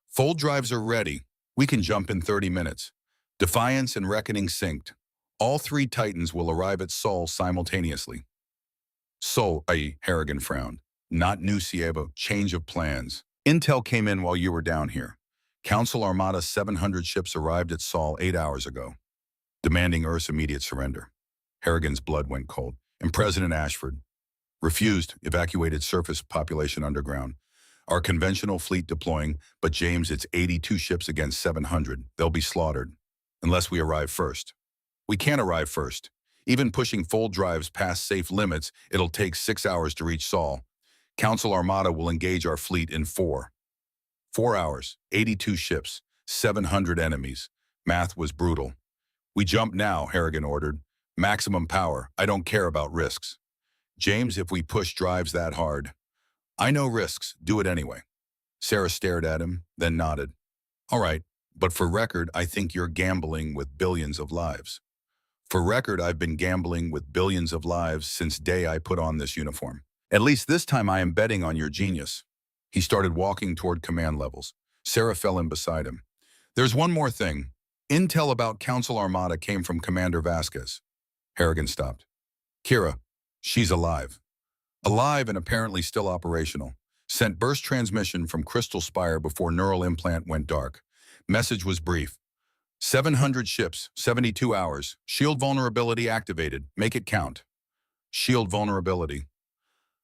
Fold drives are ready. We can jump in 30 minutes. Defiance and Reckoning synced. All 3 Titans will arrive at Sol simultaneously. Sol, Harrigan frowned. Not New Cievo, change of plans. Intel came in while you were down here. Council Armada 700 ships arrived at Sol 8 hours ago, demanding Earth's immediate surrender. Harrigan's blood went cold, and President Ashford refused, evacuated surface population underground. Our conventional fleet deploying, but James, it's 82 ships against 700. They'll be slaughtered, unless we arrive first. We can't arrive first. Even pushing fold drives past safe limits, it'll take 6 hours to reach Sol. Council Armada will engage our fleet in 4 hours, 82 ships, 700 enemies. Math was brutal. We jump now, Harrigan ordered. Maximum power. I don't care about risks. James, if we push drives that hard. I know risks. Do it anyway. Sarah stared at him, then nodded. All right, but for record, I think you're gambling with billions of lives. For record, I've been gambling with billions of lives since day I put on this uniform. At least this time I am betting on your genius. He started walking toward command levels. Sarah fell in beside him. There's one more thing. Intel about Council Armada came from Commander Vasquez. Harrigan stopped. Kira, she's alive. Alive and apparently still operational. Sent burst transmission from Crystal Spire before neural implant went dark. Message was brief. 700 ships, 72 hours. Shield vulnerability activated. Make it count. Shield vulnerability.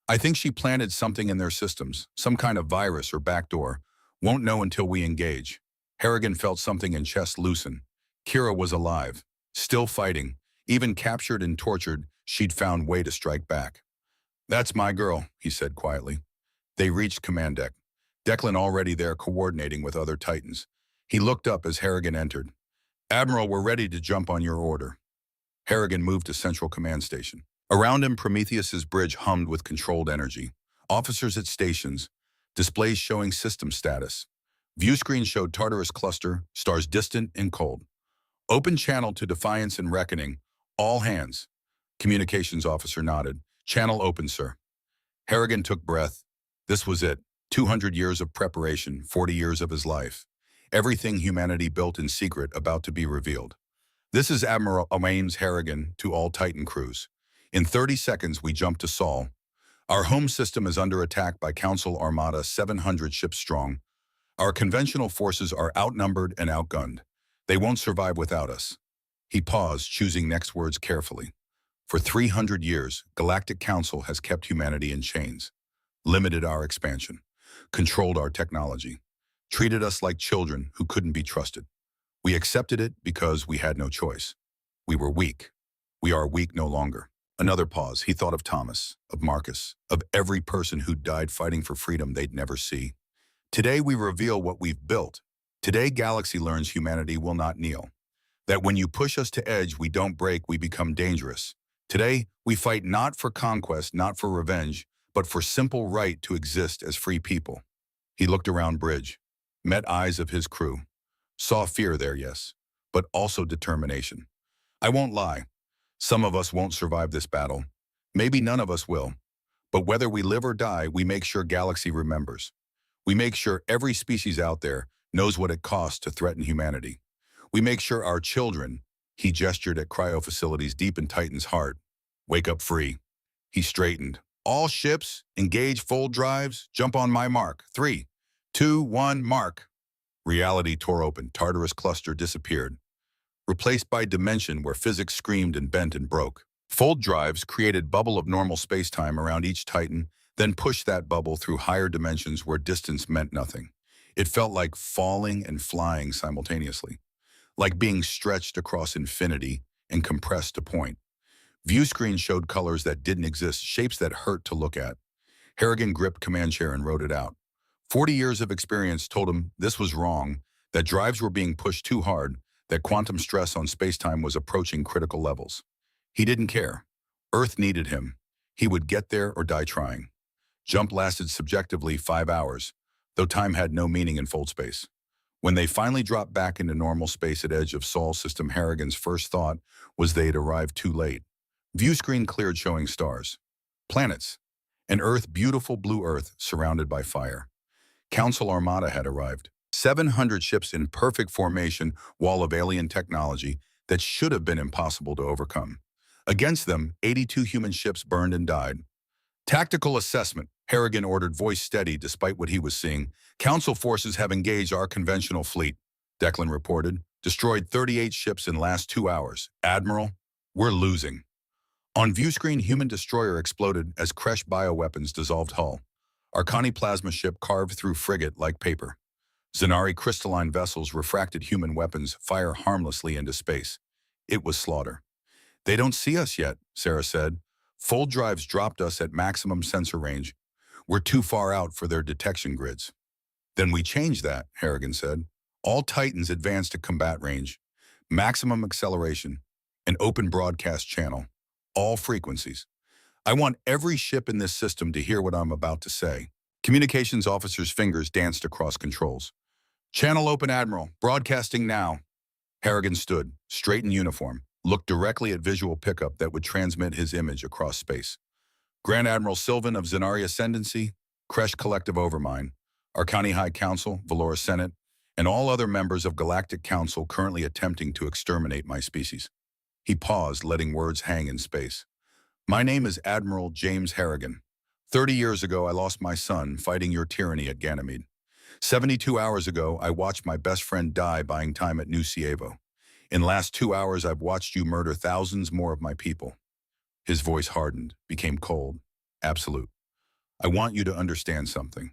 I think she planted something in their systems, some kind of virus or backdoor. Won't know until we engage. Harrigan felt something in chest loosen. Kira was alive, still fighting. Even captured and tortured, she'd found way to strike back. That's my girl, he said quietly. They reached command deck. Declan already there coordinating with other Titans. He looked up as Harrigan entered. Admiral, we're ready to jump on your order. Harrigan moved to Central Command Station. Around him, Prometheus's bridge hummed with controlled energy. Officers at stations, displays showing system status. View screen showed Tartarus cluster, stars distant and cold. Open channel to Defiance and Reckoning. All hands. Communications officer nodded. Channel open, sir. Harrigan took breath. This was it. 200 years of preparation, 40 years of his life. Everything humanity built in secret about to be revealed. This is Admiral James Harrigan to all Titan crews. In 30 seconds, we jump to Sol. Our home system is under attack by Council Armada 700 ships strong. Our conventional forces are outnumbered and outgunned. They won't survive without us. He paused, choosing next words carefully. For 300 years, Galactic Council has kept humanity in chains, limited our expansion, controlled our technology, treated us like children who couldn't be trusted. We accepted it because we had no choice. We were weak. We are weak no longer. Another pause. He thought of Thomas, of Marcus, of every person who died fighting for freedom they'd never see. Today we reveal what we've built. Today Galaxy learns humanity will not kneel. That when you push us to edge, we don't break, we become dangerous. Today, we fight not for conquest, not for revenge, but for simple right to exist as free people. He looked around bridge, met eyes of his crew, saw fear there, yes, but also determination. I won't lie. Some of us won't survive this battle. Maybe none of us will. But whether we live or die, we make sure Galaxy remembers. We make sure every species out there knows what it costs to threaten humanity. We make sure our children, he gestured at cryo facilities deep in Titan's heart, wake up free. He straightened. All ships, engage full drives, jump on my mark. 3, 2, 1, mark. Reality tore open. Tartarus cluster disappeared, replaced by dimension where physics screamed and bent and broke. Fold drives created bubble of normal space-time around each Titan, then pushed that bubble through higher dimensions where distance meant nothing. It felt like falling and flying simultaneously, like being stretched across infinity and compressed to point. View screen showed colors that didn't exist, shapes that hurt to look at. Harrigan gripped command chair and wrote it out. 40 years of experience told him this was wrong, that drives were being pushed too hard, that quantum stress on space-time was approaching critical levels. He didn't care. Earth needed him. He would get there or die trying. Jump lasted subjectively 5 hours, though time had no meaning in fold space. When they finally dropped back into normal space at edge of Sol system, Harrigan's first thought was they'd arrived too late. View screen cleared, showing stars, planets, an Earth, beautiful blue Earth surrounded by fire. Council Armada had arrived. 700 ships in perfect formation, wall of alien technology that should have been impossible to overcome. Against them, 82 human ships burned and died. Tactical assessment, Harrigan ordered, voice steady despite what he was seeing. Council forces have engaged our conventional fleet, Declan reported. Destroyed 38 ships in last 2 hours. Admiral, we're losing. On view screen, human destroyer exploded as Kresh bioweapons dissolved hull. Arcani plasma ship carved through frigate like paper. Zenari crystalline vessels refracted human weapons fire harmlessly into space. It was slaughter. They don't see us yet, Sarah said. Fold drives dropped us at maximum sensor range. We're too far out for their detection grids. Then we changed that, Harrigan said. All Titans advanced to combat range. Maximum acceleration. An open broadcast channel. All frequencies. I want every ship in this system to hear what I'm about to say. Communications officer's fingers danced across controls. Channel open, Admiral. Broadcasting now. Harrigan stood, straight in uniform, looked directly at visual pickup that would transmit his image across space. Grand Admiral Sylvan of Zenari Ascendancy, Kresh Collective Overmind, Arcani High Council, Valora Senate, and all other members of Galactic Council currently attempting to exterminate my species. He paused, letting words hang in space. My name is Admiral James Harrigan. 30 years ago, I lost my son fighting your tyranny at Ganymede. 72 hours ago, I watched my best friend die buying time at New Cievo. In the last 2 hours, I've watched you murder thousands more of my people. His voice hardened, became cold, absolute. I want you to understand something.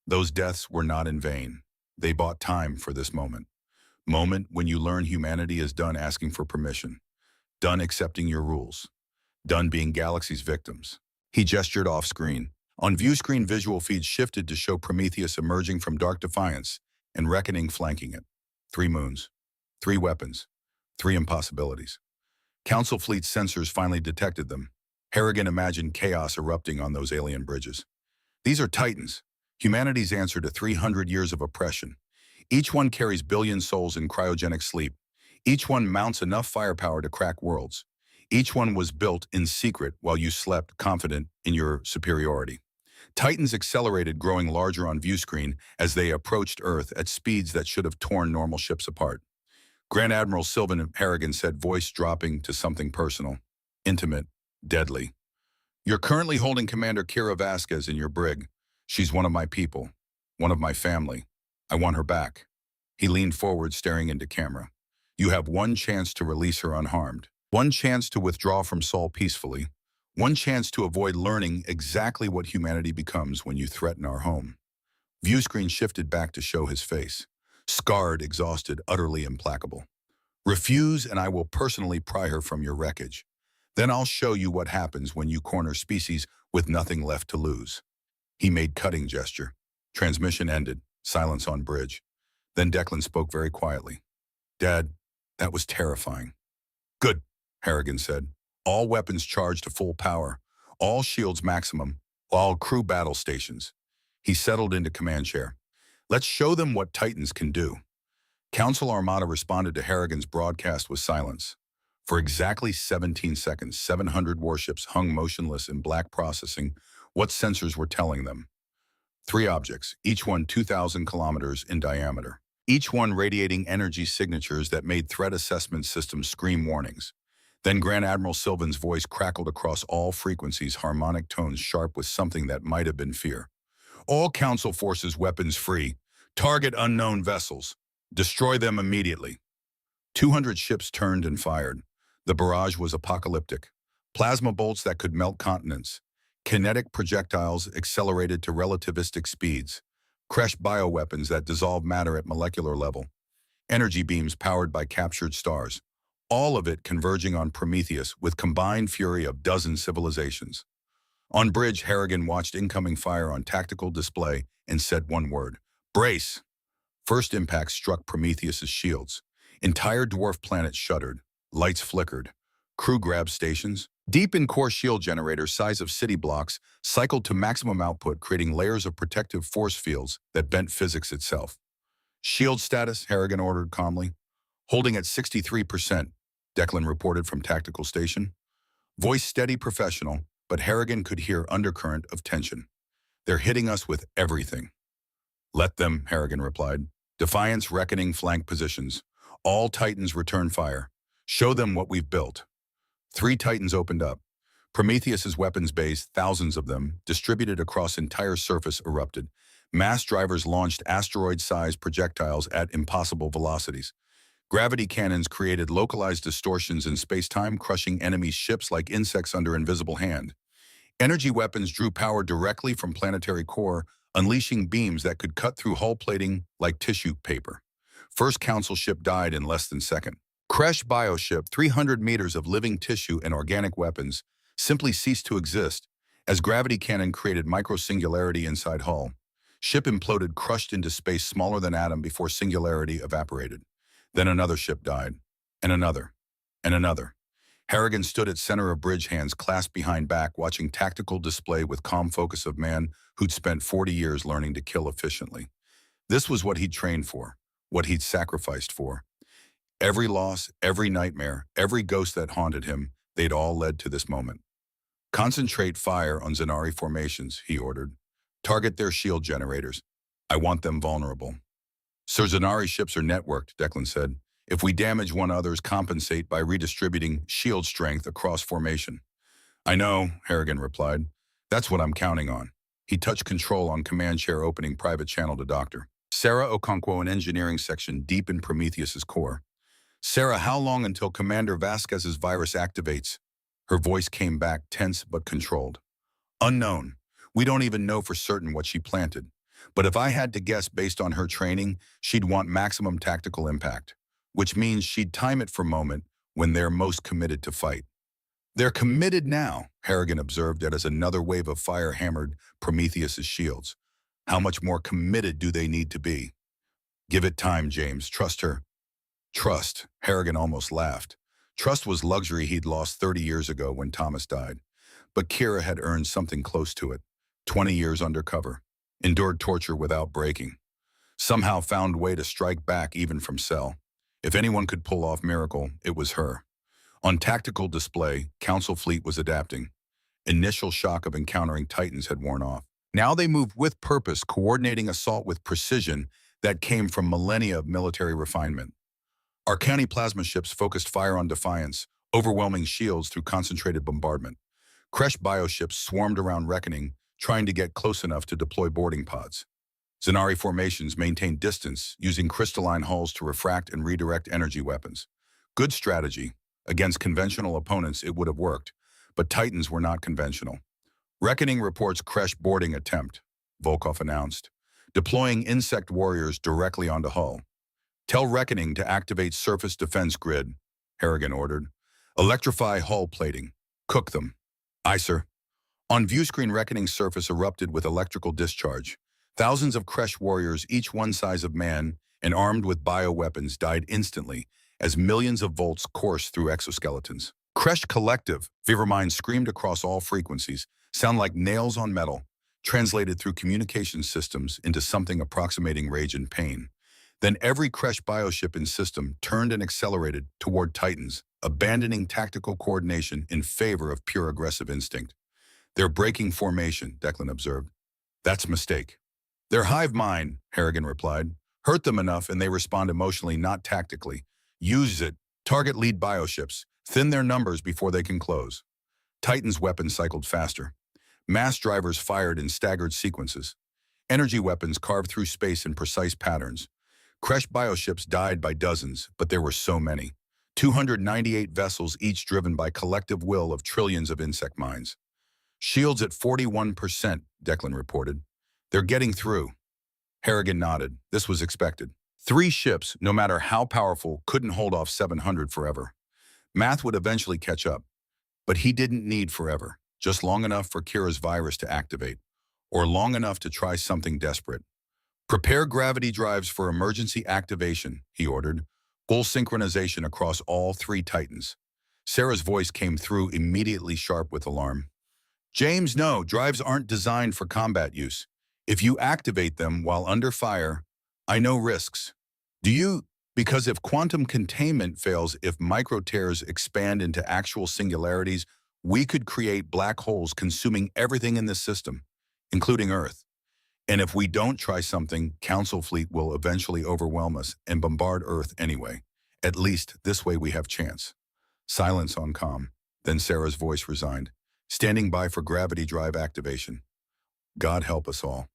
Those deaths were not in vain. They bought time for this moment. Moment when you learn humanity is done asking for permission. Done accepting your rules. Done being Galaxy's victims. He gestured off screen. On view screen, visual feeds shifted to show Prometheus emerging from dark defiance and Reckoning flanking it. 3 moons. 3 weapons. 3 impossibilities. Council fleet sensors finally detected them. Harrigan imagined chaos erupting on those alien bridges. These are Titans, humanity's answer to 300 years of oppression. Each one carries billion souls in cryogenic sleep. Each one mounts enough firepower to crack worlds. Each one was built in secret while you slept, confident in your superiority. Titans accelerated, growing larger on viewscreen as they approached Earth at speeds that should have torn normal ships apart. Grand Admiral Sylvan Harrigan said, voice dropping to something personal, intimate, deadly. You're currently holding Commander Kira Vasquez in your brig. She's one of my people, one of my family. I want her back. He leaned forward, staring into camera. You have one chance to release her unharmed. One chance to withdraw from Sol peacefully. One chance to avoid learning exactly what humanity becomes when you threaten our home. Viewscreen shifted back to show his face. Scarred, exhausted, utterly implacable. Refuse and I will personally pry her from your wreckage. Then I'll show you what happens when you corner species with nothing left to lose. He made cutting gesture. Transmission ended. Silence on bridge. Then Declan spoke very quietly. Dad, that was terrifying. Good, Harrigan said. All weapons charged to full power. All shields maximum. All crew battle stations. He settled into command chair. Let's show them what Titans can do. Council Armada responded to Harrigan's broadcast with silence. For exactly 17 seconds, 700 warships hung motionless in black, processing what sensors were telling them. 3 objects, each one 2,000 kilometers in diameter. Each one radiating energy signatures that made threat assessment systems scream warnings. Then Grand Admiral Sylvan's voice crackled across all frequencies, harmonic tones sharp with something that might have been fear. All Council forces weapons free. Target unknown vessels. Destroy them immediately. 200 ships turned and fired. The barrage was apocalyptic. Plasma bolts that could melt continents. Kinetic projectiles accelerated to relativistic speeds. Crushed bioweapons that dissolve matter at molecular level. Energy beams powered by captured stars. All of it converging on Prometheus with combined fury of dozen civilizations. On bridge, Harrigan watched incoming fire on tactical display and said one word. Brace! First impact struck Prometheus's shields. Entire dwarf planets shuddered. Lights flickered. Crew grabbed stations. Deep in core shield generators size of city blocks cycled to maximum output, creating layers of protective force fields that bent physics itself. Shield status, Harrigan ordered calmly. Holding at 63%, Declan reported from tactical station. Voice steady, professional, but Harrigan could hear undercurrent of tension. They're hitting us with everything. Let them, Harrigan replied. Defiance, reckoning, flank positions. All Titans return fire. Show them what we've built. 3 Titans opened up. Prometheus's weapons bays, thousands of them, distributed across entire surface, erupted. Mass drivers launched asteroid-sized projectiles at impossible velocities. Gravity cannons created localized distortions in space-time, crushing enemy ships like insects under invisible hand. Energy weapons drew power directly from planetary core, unleashing beams that could cut through hull plating like tissue paper. First Council ship died in less than a second. Crash bioship, 300 meters of living tissue and organic weapons, simply ceased to exist as gravity cannon created micro-singularity inside hull. Ship imploded, crushed into space smaller than atom before singularity evaporated. Then another ship died, and another, and another. Harrigan stood at center of bridge, hands clasped behind back, watching tactical display with calm focus of man who'd spent 40 years learning to kill efficiently. This was what he'd trained for, what he'd sacrificed for. Every loss, every nightmare, every ghost that haunted him, they'd all led to this moment. Concentrate fire on Zanari formations, he ordered. Target their shield generators. I want them vulnerable. Sir, Zanari ships are networked, Declan said. If we damage one, others compensate by redistributing shield strength across formation. I know, Harrigan replied. That's what I'm counting on. He touched control on command chair, opening private channel to Dr. Sarah Okonkwo in engineering section deep in Prometheus's core. Sarah, how long until Commander Vasquez's virus activates? Her voice came back, tense but controlled. Unknown. We don't even know for certain what she planted. But if I had to guess based on her training, she'd want maximum tactical impact, which means she'd time it for a moment when they're most committed to fight. They're committed now, Harrigan observed as another wave of fire hammered Prometheus's shields. How much more committed do they need to be? Give it time, James. Trust her. Trust, Harrigan almost laughed. Trust was luxury he'd lost 30 years ago when Thomas died. But Kira had earned something close to it. 20 years undercover. Endured torture without breaking. Somehow found way to strike back even from cell. If anyone could pull off miracle, it was her. On tactical display, Council Fleet was adapting. Initial shock of encountering Titans had worn off. Now they moved with purpose, coordinating assault with precision that came from millennia of military refinement. Arcani plasma ships focused fire on defiance, overwhelming shields through concentrated bombardment. Kresh bioships swarmed around Reckoning, trying to get close enough to deploy boarding pods. Zenari formations maintained distance, using crystalline hulls to refract and redirect energy weapons. Good strategy. Against conventional opponents, it would have worked, but Titans were not conventional. Reckoning reports Kresh boarding attempt, Volkov announced, deploying insect warriors directly onto hull. Tell Reckoning to activate surface defense grid, Harrigan ordered. Electrify hull plating. Cook them. Aye, sir. On viewscreen, Reckoning's surface erupted with electrical discharge. Thousands of Kresh warriors, each one size of man and armed with bioweapons, died instantly as millions of volts coursed through exoskeletons. Kresh Collective, Vivermind screamed across all frequencies, sound like nails on metal, translated through communication systems into something approximating rage and pain. Then every Kresh bioship in system turned and accelerated toward Titans, abandoning tactical coordination in favor of pure aggressive instinct. They're breaking formation, Declan observed. That's a mistake. Their hive mind, Harrigan replied. Hurt them enough and they respond emotionally, not tactically. Use it. Target lead bioships. Thin their numbers before they can close. Titan's weapons cycled faster. Mass drivers fired in staggered sequences. Energy weapons carved through space in precise patterns. Kresh bioships died by dozens, but there were so many. 298 vessels, each driven by collective will of trillions of insect minds. Shields at 41%, Declan reported. They're getting through. Harrigan nodded. This was expected. 3 ships, no matter how powerful, couldn't hold off 700 forever. Math would eventually catch up, but he didn't need forever, just long enough for Kira's virus to activate, or long enough to try something desperate. Prepare gravity drives for emergency activation, he ordered. Full synchronization across all 3 Titans. Sarah's voice came through, immediately sharp with alarm. James, no, drives aren't designed for combat use. If you activate them while under fire, I know risks. Do you? Because if quantum containment fails, if micro-tears expand into actual singularities, we could create black holes consuming everything in this system, including Earth. And if we don't try something, Council Fleet will eventually overwhelm us and bombard Earth anyway. At least this way we have chance. Silence on comm. Then Sarah's voice resigned. Standing by for gravity drive activation. God help us all.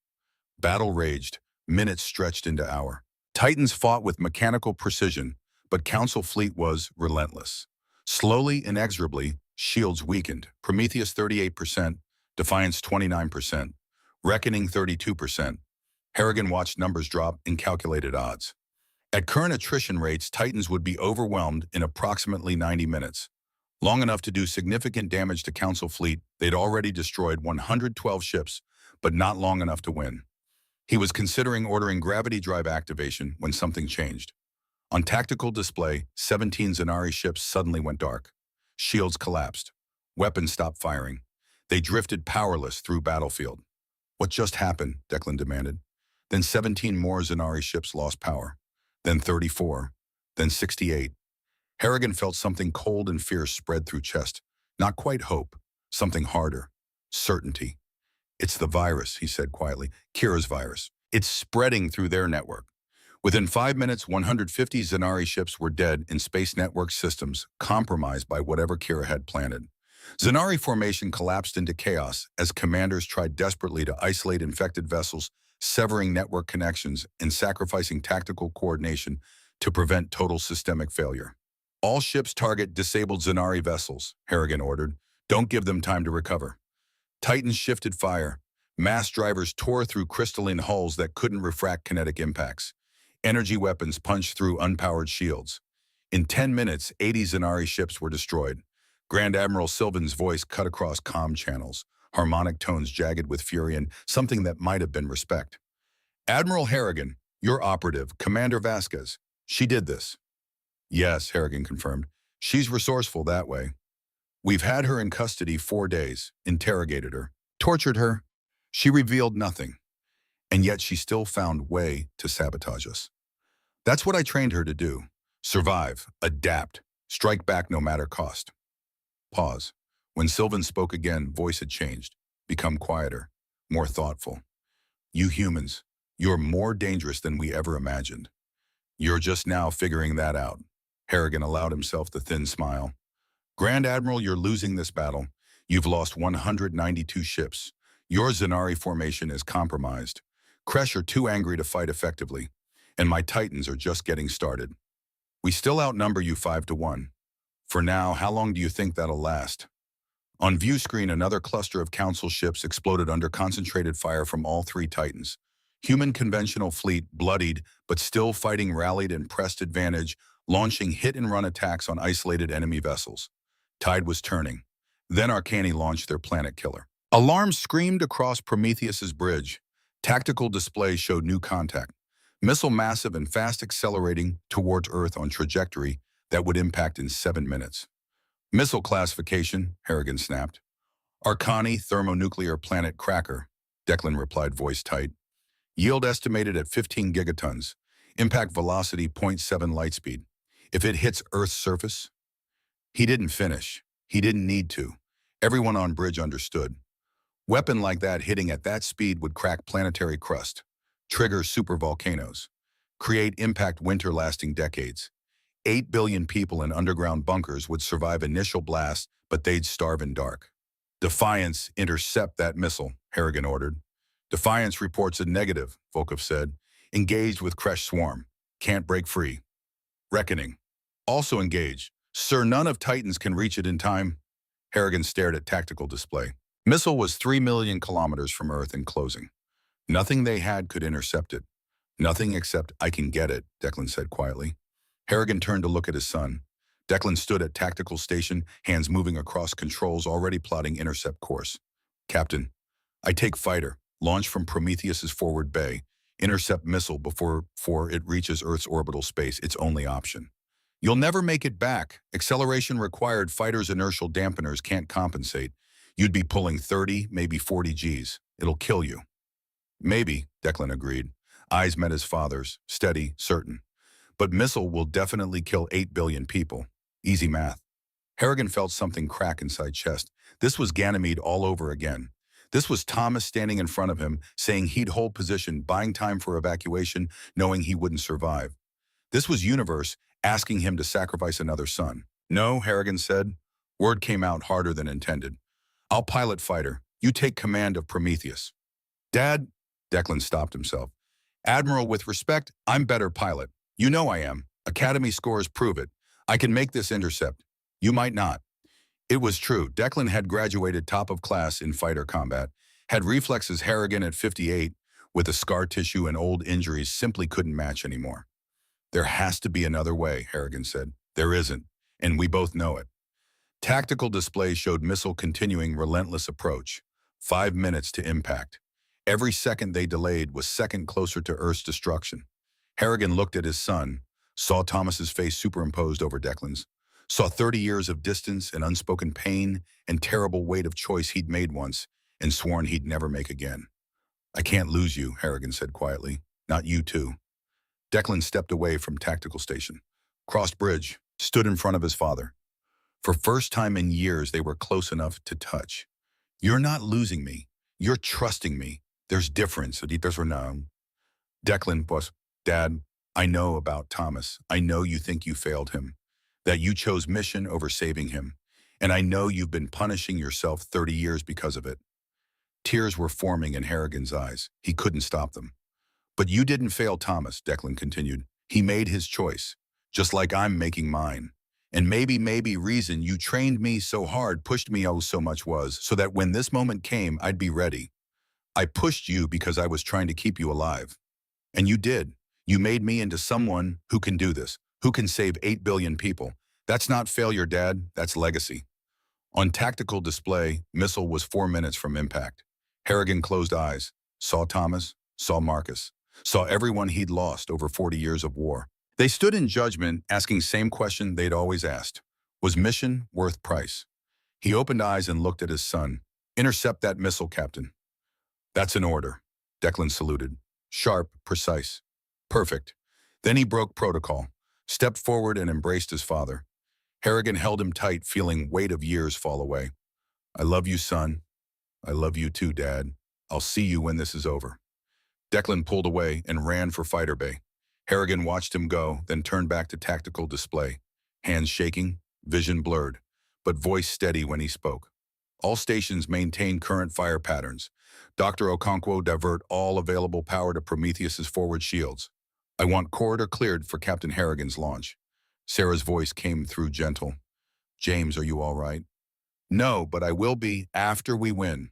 Battle raged. Minutes stretched into hour. Titans fought with mechanical precision, but Council Fleet was relentless. Slowly, inexorably, shields weakened. Prometheus 38%, Defiance 29%, Reckoning 32%. Harrigan watched numbers drop in calculated odds. At current attrition rates, Titans would be overwhelmed in approximately 90 minutes. Long enough to do significant damage to Council Fleet, they'd already destroyed 112 ships, but not long enough to win. He was considering ordering gravity drive activation when something changed. On tactical display, 17 Zenari ships suddenly went dark. Shields collapsed. Weapons stopped firing. They drifted powerless through battlefield. What just happened? Declan demanded. Then 17 more Zenari ships lost power. Then 34. Then 68. Harrigan felt something cold and fierce spread through chest. Not quite hope. Something harder. Certainty. It's the virus, he said quietly. Kira's virus. It's spreading through their network. Within 5 minutes, 150 Zenari ships were dead in space network systems, compromised by whatever Kira had planted. Zenari formation collapsed into chaos as commanders tried desperately to isolate infected vessels, severing network connections and sacrificing tactical coordination to prevent total systemic failure. All ships target disabled Zenari vessels, Harrigan ordered. Don't give them time to recover. Titans shifted fire. Mass drivers tore through crystalline hulls that couldn't refract kinetic impacts. Energy weapons punched through unpowered shields. In 10 minutes, 80 Zenari ships were destroyed. Grand Admiral Sylvan's voice cut across comm channels, harmonic tones jagged with fury and something that might have been respect. Admiral Harrigan, your operative, Commander Vasquez. She did this. Yes, Harrigan confirmed. She's resourceful that way. We've had her in custody 4 days, interrogated her, tortured her. She revealed nothing. And yet she still found way to sabotage us. That's what I trained her to do. Survive, adapt, strike back no matter cost. Pause. When Sylvan spoke again, voice had changed, become quieter, more thoughtful. You humans, you're more dangerous than we ever imagined. You're just now figuring that out. Harrigan allowed himself the thin smile. Grand Admiral, you're losing this battle. You've lost 192 ships. Your Zanari formation is compromised. Kresh are too angry to fight effectively, and my Titans are just getting started. We still outnumber you 5-1. For now, how long do you think that'll last? On view screen, another cluster of Council ships exploded under concentrated fire from all three Titans. Human conventional fleet, bloodied, but still fighting, rallied and pressed advantage, launching hit-and-run attacks on isolated enemy vessels. Tide was turning. Then Arcani launched their planet killer. Alarms screamed across Prometheus's bridge. Tactical displays showed new contact. Missile massive and fast accelerating towards Earth on trajectory that would impact in 7 minutes. Missile classification, Harrigan snapped. Arcani thermonuclear planet cracker, Declan replied, voice tight. Yield estimated at 15 gigatons. Impact velocity 0.7 light speed. If it hits Earth's surface? He didn't finish. He didn't need to. Everyone on bridge understood. Weapon like that hitting at that speed would crack planetary crust, trigger supervolcanoes, create impact winter lasting decades. 8 billion people in underground bunkers would survive initial blasts, but they'd starve in dark. Defiance, intercept that missile, Harrigan ordered. Defiance reports a negative, Volkov said. Engaged with Kresh swarm. Can't break free. Reckoning. Also engage. Sir, none of Titans can reach it in time. Harrigan stared at tactical display. Missile was 3 million kilometers from Earth and closing. Nothing they had could intercept it. Nothing except I can get it, Declan said quietly. Harrigan turned to look at his son. Declan stood at tactical station, hands moving across controls, already plotting intercept course. Captain, I take fighter, launch from Prometheus's forward bay, intercept missile before it reaches Earth's orbital space, its only option. You'll never make it back. Acceleration required, fighter's inertial dampeners can't compensate. You'd be pulling 30, maybe 40 Gs. It'll kill you. Maybe, Declan agreed. Eyes met his father's, steady, certain. But missile will definitely kill 8 billion people. Easy math. Harrigan felt something crack inside chest. This was Ganymede all over again. This was Thomas standing in front of him, saying he'd hold position, buying time for evacuation, knowing he wouldn't survive. This was Universe asking him to sacrifice another son. No, Harrigan said. Word came out harder than intended. I'll pilot fighter. You take command of Prometheus. Dad, Declan stopped himself. Admiral, with respect, I'm better pilot. You know I am. Academy scores prove it. I can make this intercept. You might not. It was true. Declan had graduated top of class in fighter combat, had reflexes Harrigan at 58, with the scar tissue and old injuries simply couldn't match anymore. There has to be another way, Harrigan said. There isn't, and we both know it. Tactical display showed missile continuing relentless approach. 5 minutes to impact. Every second they delayed was second closer to Earth's destruction. Harrigan looked at his son, saw Thomas's face superimposed over Declan's, saw 30 years of distance and unspoken pain and terrible weight of choice he'd made once and sworn he'd never make again. I can't lose you, Harrigan said quietly. Not you too. Declan stepped away from tactical station, crossed bridge, stood in front of his father. For first time in years, they were close enough to touch. You're not losing me. You're trusting me. There's difference. Declan was, Dad, I know about Thomas. I know you think you failed him, that you chose mission over saving him, and I know you've been punishing yourself 30 years because of it. Tears were forming in Harrigan's eyes. He couldn't stop them. But you didn't fail Thomas, Declan continued. He made his choice, just like I'm making mine. And maybe reason you trained me so hard, pushed me so much was, so that when this moment came, I'd be ready. I pushed you because I was trying to keep you alive. And you did. You made me into someone who can do this, who can save 8 billion people. That's not failure, Dad. That's legacy. On tactical display, missile was 4 minutes from impact. Harrigan closed eyes, saw Thomas, saw Marcus, saw everyone he'd lost over 40 years of war. They stood in judgment, asking same question they'd always asked. Was mission worth price? He opened eyes and looked at his son. Intercept that missile, Captain. That's an order. Declan saluted. Sharp, precise. Perfect. Then he broke protocol, stepped forward and embraced his father. Harrigan held him tight, feeling weight of years fall away. I love you, son. I love you too, Dad. I'll see you when this is over. Declan pulled away and ran for fighter bay. Harrigan watched him go, then turned back to tactical display. Hands shaking, vision blurred, but voice steady when he spoke. All stations maintain current fire patterns. Dr. Okonkwo, divert all available power to Prometheus's forward shields. I want corridor cleared for Captain Harrigan's launch. Sarah's voice came through gentle. James, are you all right? No, but I will be after we win.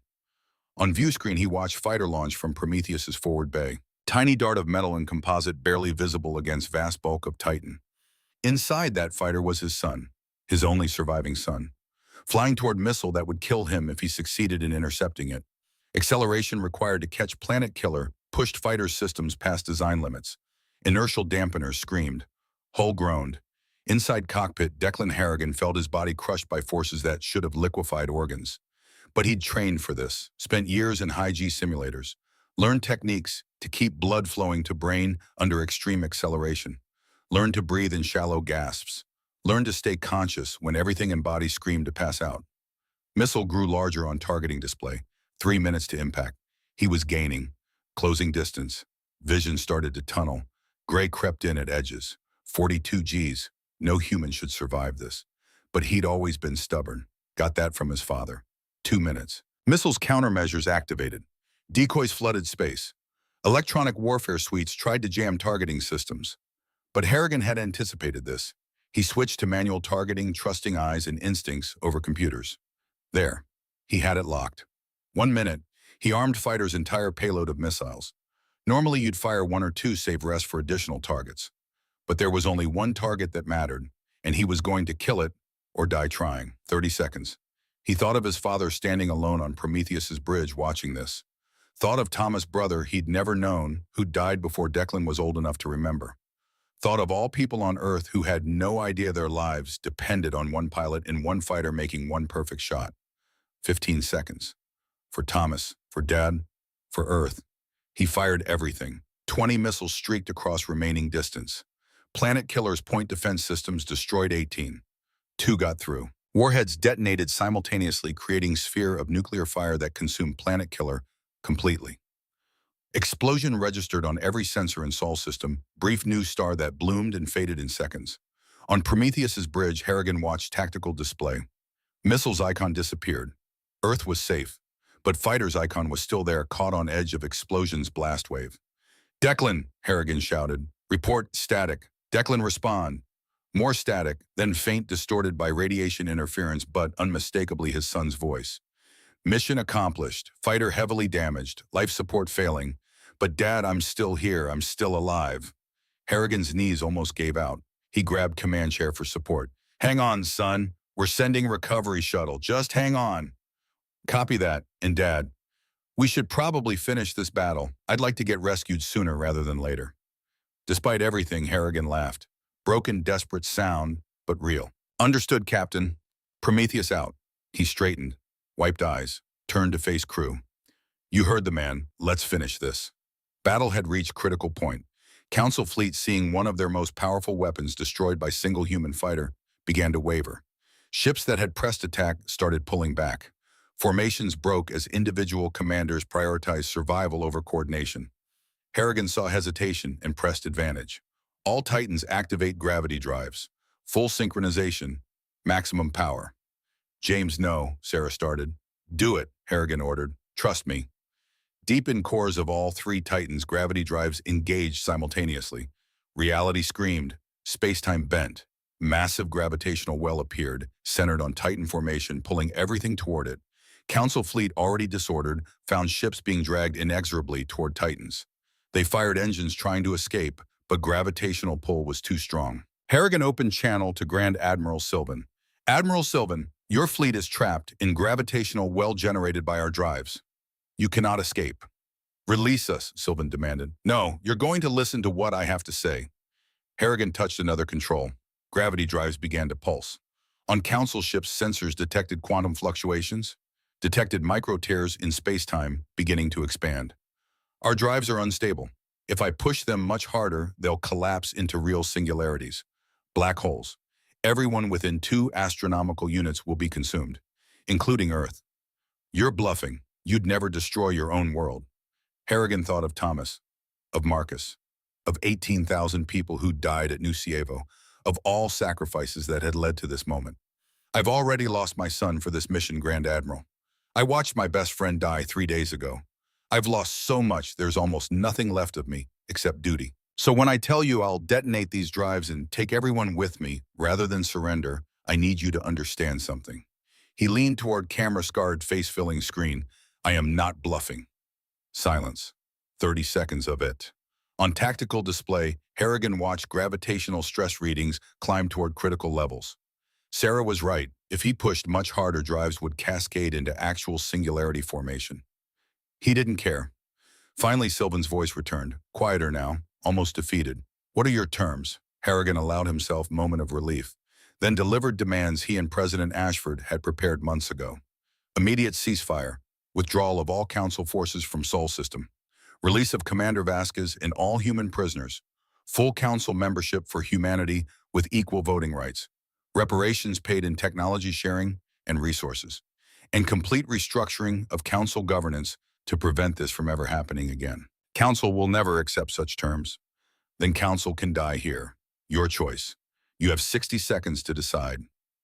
On view screen, he watched fighter launch from Prometheus's forward bay. Tiny dart of metal and composite barely visible against vast bulk of Titan. Inside that fighter was his son, his only surviving son, flying toward missile that would kill him if he succeeded in intercepting it. Acceleration required to catch Planet Killer pushed fighter systems past design limits. Inertial dampeners screamed. Hull groaned. Inside cockpit, Declan Harrigan felt his body crushed by forces that should have liquefied organs. But he'd trained for this, spent years in high-G simulators, learned techniques to keep blood flowing to brain under extreme acceleration, learned to breathe in shallow gasps, learned to stay conscious when everything in body screamed to pass out. Missile grew larger on targeting display. 3 minutes to impact. He was gaining, closing distance. Vision started to tunnel. Gray crept in at edges. 42 Gs. No human should survive this. But he'd always been stubborn. Got that from his father. 2 minutes. Missiles countermeasures activated. Decoys flooded space. Electronic warfare suites tried to jam targeting systems. But Harrigan had anticipated this. He switched to manual targeting, trusting eyes and instincts over computers. There. He had it locked. 1 minute, he armed fighters' entire payload of missiles. Normally you'd fire 1 or 2, save rest for additional targets. But there was only one target that mattered, and he was going to kill it or die trying. 30 seconds. He thought of his father standing alone on Prometheus's bridge watching this. Thought of Thomas' brother he'd never known, who died before Declan was old enough to remember. Thought of all people on Earth who had no idea their lives depended on one pilot and one fighter making one perfect shot. 15 seconds. For Thomas, for Dad, for Earth. He fired everything. 20 missiles streaked across remaining distance. Planet Killer's point defense systems destroyed 18. 2 got through. Warheads detonated simultaneously, creating sphere of nuclear fire that consumed Planet Killer completely. Explosion registered on every sensor in Sol system, brief news star that bloomed and faded in seconds. On Prometheus's bridge, Harrigan watched tactical display. Missiles icon disappeared. Earth was safe, but fighter's icon was still there, caught on edge of explosion's blast wave. Declan, Harrigan shouted. Report static. Declan respond. More static, then faint, distorted by radiation interference, but unmistakably his son's voice. Mission accomplished. Fighter heavily damaged. Life support failing. But Dad, I'm still here. I'm still alive. Harrigan's knees almost gave out. He grabbed command chair for support. Hang on, son. We're sending recovery shuttle. Just hang on. Copy that. And Dad, we should probably finish this battle. I'd like to get rescued sooner rather than later. Despite everything, Harrigan laughed. Broken, desperate sound, but real. Understood, Captain. Prometheus out. He straightened, wiped eyes, turned to face crew. You heard the man. Let's finish this. Battle had reached critical point. Council fleet, seeing one of their most powerful weapons destroyed by single human fighter, began to waver. Ships that had pressed attack started pulling back. Formations broke as individual commanders prioritized survival over coordination. Harrigan saw hesitation and pressed advantage. All Titans activate gravity drives. Full synchronization. Maximum power. James, no, Sarah started. Do it, Harrigan ordered. Trust me. Deep in cores of all 3 Titans, gravity drives engaged simultaneously. Reality screamed. Space-time bent. Massive gravitational well appeared, centered on Titan formation, pulling everything toward it. Council fleet, already disordered, found ships being dragged inexorably toward Titans. They fired engines trying to escape, but gravitational pull was too strong. Harrigan opened channel to Grand Admiral Sylvan. Admiral Sylvan, your fleet is trapped in gravitational well generated by our drives. You cannot escape. Release us, Sylvan demanded. No, you're going to listen to what I have to say. Harrigan touched another control. Gravity drives began to pulse. On Council ships, sensors detected quantum fluctuations, detected micro tears in space-time beginning to expand. Our drives are unstable. If I push them much harder, they'll collapse into real singularities. Black holes. Everyone within 2 astronomical units will be consumed, including Earth. You're bluffing. You'd never destroy your own world. Harrigan thought of Thomas, of Marcus, of 18,000 people who died at Nucievo, of all sacrifices that had led to this moment. I've already lost my son for this mission, Grand Admiral. I watched my best friend die 3 days ago. I've lost so much there's almost nothing left of me except duty. So when I tell you I'll detonate these drives and take everyone with me rather than surrender, I need you to understand something. He leaned toward camera-scarred face-filling screen. I am not bluffing. Silence. 30 seconds of it. On tactical display, Harrigan watched gravitational stress readings climb toward critical levels. Sarah was right. If he pushed much harder, drives would cascade into actual singularity formation. He didn't care. Finally, Sylvan's voice returned, quieter now, almost defeated. What are your terms? Harrigan allowed himself a moment of relief, then delivered demands he and President Ashford had prepared months ago. Immediate ceasefire, withdrawal of all Council forces from Sol System, release of Commander Vasquez and all human prisoners, full Council membership for humanity with equal voting rights, reparations paid in technology sharing and resources, and complete restructuring of Council governance to prevent this from ever happening again. Council will never accept such terms. Then Council can die here. Your choice. You have 60 seconds to decide.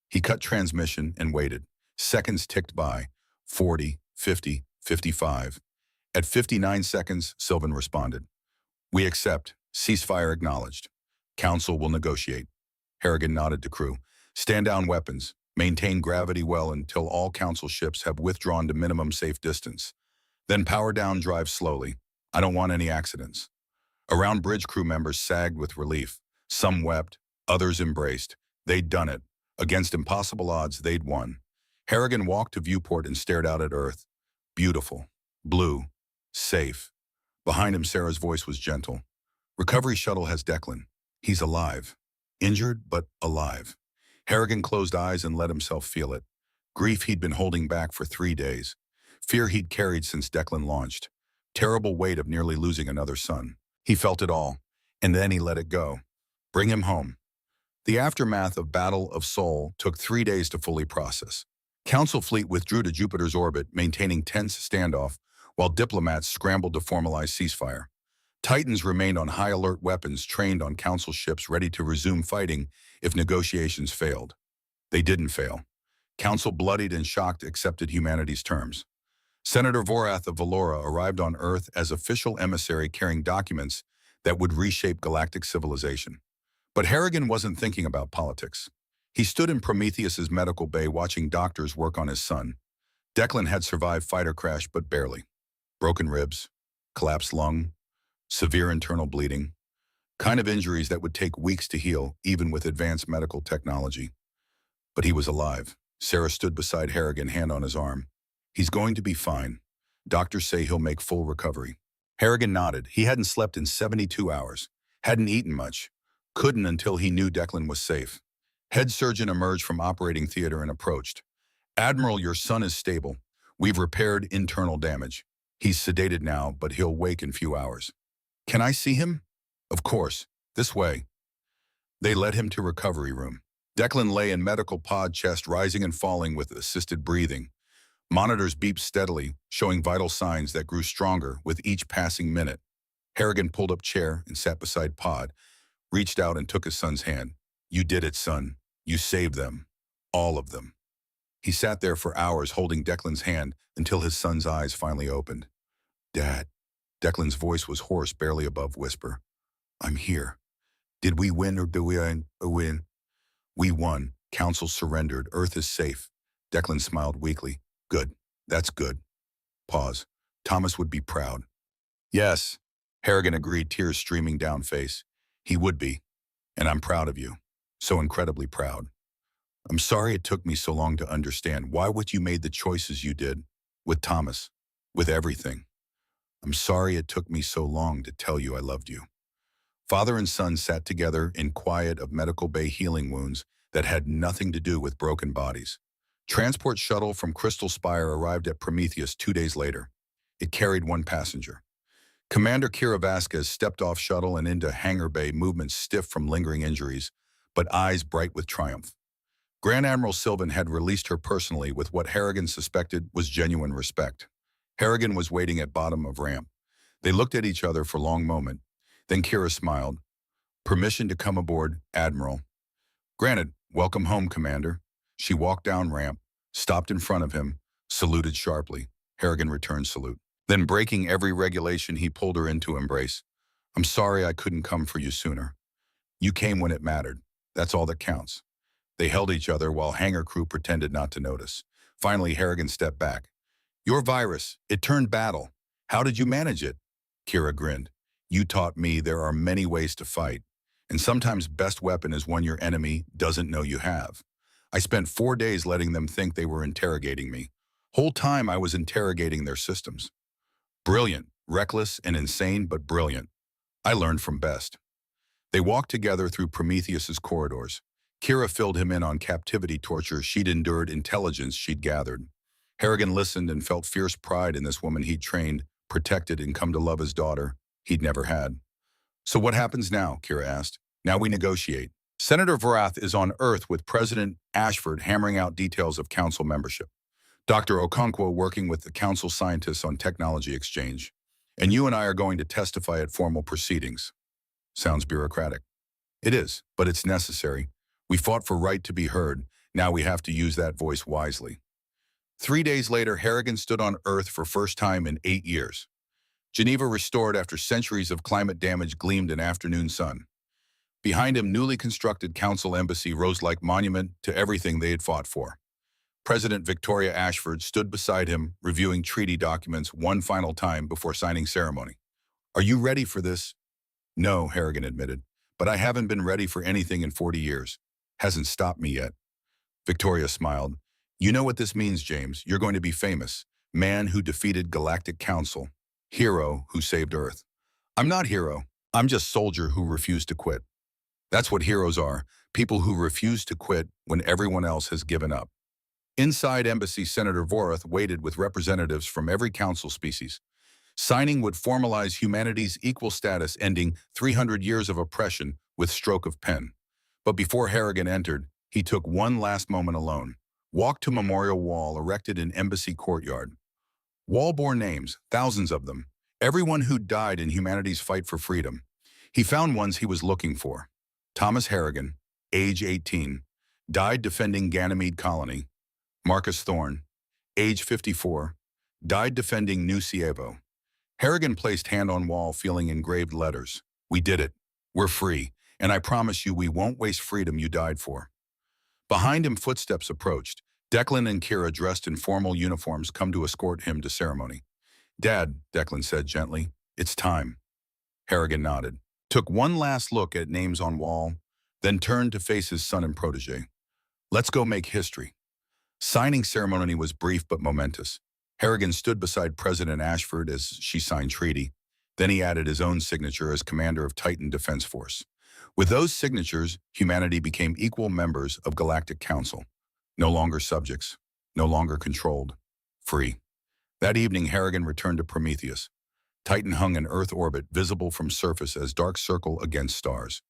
He cut transmission and waited. Seconds ticked by. 40, 50, 55. At 59 seconds, Sylvan responded. We accept. Ceasefire acknowledged. Council will negotiate. Harrigan nodded to crew. Stand down weapons. Maintain gravity well until all Council ships have withdrawn to minimum safe distance. Then power down drive slowly. I don't want any accidents. Around bridge crew members sagged with relief. Some wept, others embraced. They'd done it. Against impossible odds, they'd won. Harrigan walked to viewport and stared out at Earth. Beautiful. Blue. Safe. Behind him, Sarah's voice was gentle. Recovery shuttle has Declan. He's alive. Injured, but alive. Harrigan closed eyes and let himself feel it. Grief he'd been holding back for 3 days. Fear he'd carried since Declan launched. Terrible weight of nearly losing another son. He felt it all, and then he let it go. Bring him home. The aftermath of Battle of Sol took 3 days to fully process. Council fleet withdrew to Jupiter's orbit, maintaining tense standoff, while diplomats scrambled to formalize ceasefire. Titans remained on high alert, weapons trained on Council ships ready to resume fighting if negotiations failed. They didn't fail. Council, bloodied and shocked, accepted humanity's terms. Senator Vorath of Valora arrived on Earth as official emissary carrying documents that would reshape galactic civilization. But Harrigan wasn't thinking about politics. He stood in Prometheus's medical bay watching doctors work on his son. Declan had survived fighter crash, but barely. Broken ribs, collapsed lung, severe internal bleeding, kind of injuries that would take weeks to heal, even with advanced medical technology. But he was alive. Sarah stood beside Harrigan, hand on his arm. He's going to be fine. Doctors say he'll make full recovery. Harrigan nodded. He hadn't slept in 72 hours, hadn't eaten much, couldn't until he knew Declan was safe. Head surgeon emerged from operating theater and approached. Admiral, your son is stable. We've repaired internal damage. He's sedated now, but he'll wake in few hours. Can I see him? Of course. This way. They led him to recovery room. Declan lay in medical pod, chest rising and falling with assisted breathing. Monitors beeped steadily, showing vital signs that grew stronger with each passing minute. Harrigan pulled up chair and sat beside Pod, reached out and took his son's hand. You did it, son. You saved them. All of them. He sat there for hours holding Declan's hand until his son's eyes finally opened. Dad. Declan's voice was hoarse, barely above whisper. I'm here. Did we win or do we win? We won. Council surrendered. Earth is safe. Declan smiled weakly. Good. That's good. Pause. Thomas would be proud. Yes. Harrigan agreed, tears streaming down face. He would be. And I'm proud of you. So incredibly proud. I'm sorry it took me so long to understand why you made the choices you did. With Thomas. With everything. I'm sorry it took me so long to tell you I loved you. Father and son sat together in quiet of medical bay healing wounds that had nothing to do with broken bodies. Transport shuttle from Crystal Spire arrived at Prometheus 2 days later. It carried one passenger. Commander Kira Vasquez stepped off shuttle and into hangar bay, movements stiff from lingering injuries, but eyes bright with triumph. Grand Admiral Sylvan had released her personally with what Harrigan suspected was genuine respect. Harrigan was waiting at bottom of ramp. They looked at each other for a long moment. Then Kira smiled. "Permission to come aboard, Admiral." "Granted. Welcome home, Commander." She walked down ramp, stopped in front of him, saluted sharply. Harrigan returned salute. Then, breaking every regulation, he pulled her into embrace. "I'm sorry I couldn't come for you sooner. You came when it mattered. That's all that counts." They held each other while hangar crew pretended not to notice. Finally, Harrigan stepped back. "Your virus, it turned battle. How did you manage it?" Kira grinned. "You taught me there are many ways to fight, and sometimes best weapon is one your enemy doesn't know you have. I spent 4 days letting them think they were interrogating me. Whole time I was interrogating their systems. Brilliant, reckless and insane, but brilliant. I learned from best." They walked together through Prometheus's corridors. Kira filled him in on captivity torture she'd endured, intelligence she'd gathered. Harrigan listened and felt fierce pride in this woman he'd trained, protected, and come to love his daughter he'd never had. "So what happens now?" Kira asked. "Now we negotiate." Senator Varath is on Earth with President Ashford hammering out details of council membership. Dr. Okonkwo working with the council scientists on technology exchange. And you and I are going to testify at formal proceedings. Sounds bureaucratic. It is, but it's necessary. We fought for right to be heard. Now we have to use that voice wisely. 3 days later, Harrigan stood on Earth for first time in 8 years. Geneva, restored after centuries of climate damage, gleamed in afternoon sun. Behind him, newly constructed council embassy rose like monument to everything they had fought for. President Victoria Ashford stood beside him, reviewing treaty documents one final time before signing ceremony. "Are you ready for this?" "No," Harrigan admitted, "but I haven't been ready for anything in 40 years. Hasn't stopped me yet." Victoria smiled. "You know what this means, James. You're going to be famous. Man who defeated Galactic Council. Hero who saved Earth." "I'm not hero. I'm just soldier who refused to quit." That's what heroes are, people who refuse to quit when everyone else has given up. Inside Embassy, Senator Vorath waited with representatives from every council species. Signing would formalize humanity's equal status, ending 300 years of oppression with stroke of pen. But before Harrigan entered, he took one last moment alone. Walked to memorial wall erected in Embassy courtyard. Wall bore names, thousands of them, everyone who died in humanity's fight for freedom. He found ones he was looking for. Thomas Harrigan, age 18, died defending Ganymede Colony. Marcus Thorne, age 54, died defending New Cievo. Harrigan placed hand on wall, feeling engraved letters. "We did it. We're free, and I promise you we won't waste freedom you died for." Behind him, footsteps approached. Declan and Kira, dressed in formal uniforms, come to escort him to ceremony. "Dad," Declan said gently, "it's time." Harrigan nodded, took one last look at names on wall, then turned to face his son and protege. "Let's go make history." Signing ceremony was brief but momentous. Harrigan stood beside President Ashford as she signed treaty. Then he added his own signature as commander of Titan Defense Force. With those signatures, humanity became equal members of Galactic Council. No longer subjects, no longer controlled, free. That evening, Harrigan returned to Prometheus. Titan hung in Earth orbit, visible from surface as dark circle against stars.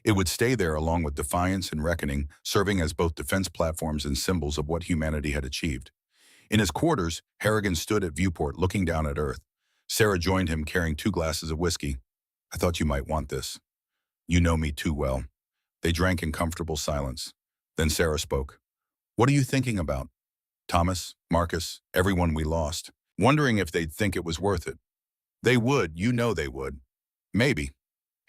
It would stay there along with Defiance and Reckoning, serving as both defense platforms and symbols of what humanity had achieved. In his quarters, Harrigan stood at viewport looking down at Earth. Sarah joined him carrying 2 glasses of whiskey. "I thought you might want this." "You know me too well." They drank in comfortable silence. Then Sarah spoke. "What are you thinking about?" "Thomas, Marcus, everyone we lost. Wondering if they'd think it was worth it." "They would, you know they would." "Maybe."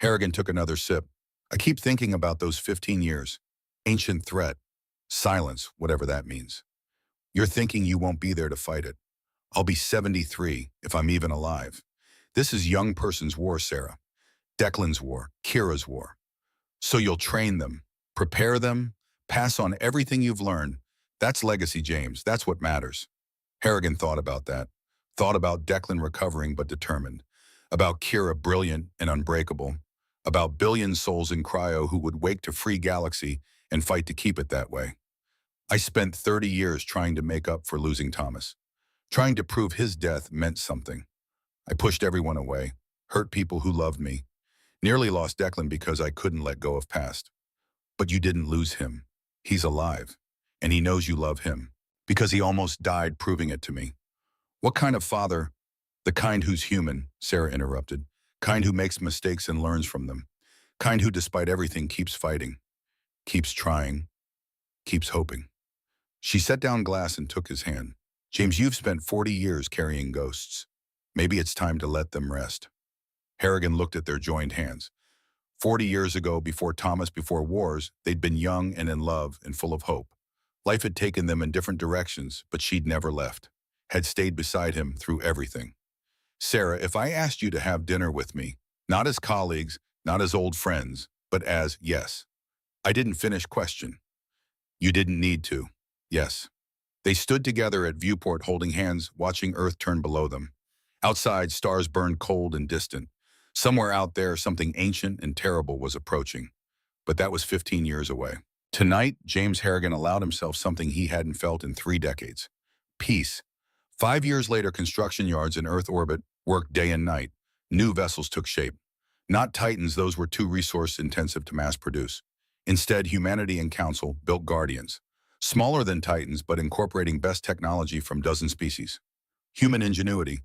Harrigan took another sip. "I keep thinking about those 15 years. Ancient threat. Silence, whatever that means. You're thinking you won't be there to fight it. I'll be 73, if I'm even alive. This is young person's war, Sarah. Declan's war, Kira's war. So you'll train them, prepare them, pass on everything you've learned. That's legacy, James. That's what matters." Harrigan thought about that. Thought about Declan recovering but determined. About Kira, brilliant and unbreakable. About billion souls in cryo who would wake to free galaxy and fight to keep it that way. "I spent 30 years trying to make up for losing Thomas. Trying to prove his death meant something. I pushed everyone away. hurt people who loved me, nearly lost Declan because I couldn't let go of past. But you didn't lose him. He's alive, and he knows you love him, because he almost died proving it to me. What kind of father? The kind who's human, Sarah interrupted. Kind who makes mistakes and learns from them. Kind who, despite everything, keeps fighting, keeps trying, keeps hoping. She set down glass and took his hand. James, you've spent 40 years carrying ghosts. Maybe it's time to let them rest. Harrigan looked at their joined hands. 40 years ago, before Thomas, before wars, they'd been young and in love and full of hope. Life had taken them in different directions, but she'd never left, had stayed beside him through everything. Sarah, if I asked you to have dinner with me, not as colleagues, not as old friends, but as, yes. I didn't finish question. You didn't need to. Yes. They stood together at viewport holding hands, watching Earth turn below them. Outside, stars burned cold and distant. Somewhere out there, something ancient and terrible was approaching. But that was 15 years away. Tonight, James Harrigan allowed himself something he hadn't felt in 3 decades. Peace. 5 years later, construction yards in Earth orbit worked day and night. New vessels took shape. Not Titans, those were too resource-intensive to mass-produce. Instead, humanity and council built Guardians. Smaller than Titans, but incorporating best technology from dozen species. Human ingenuity,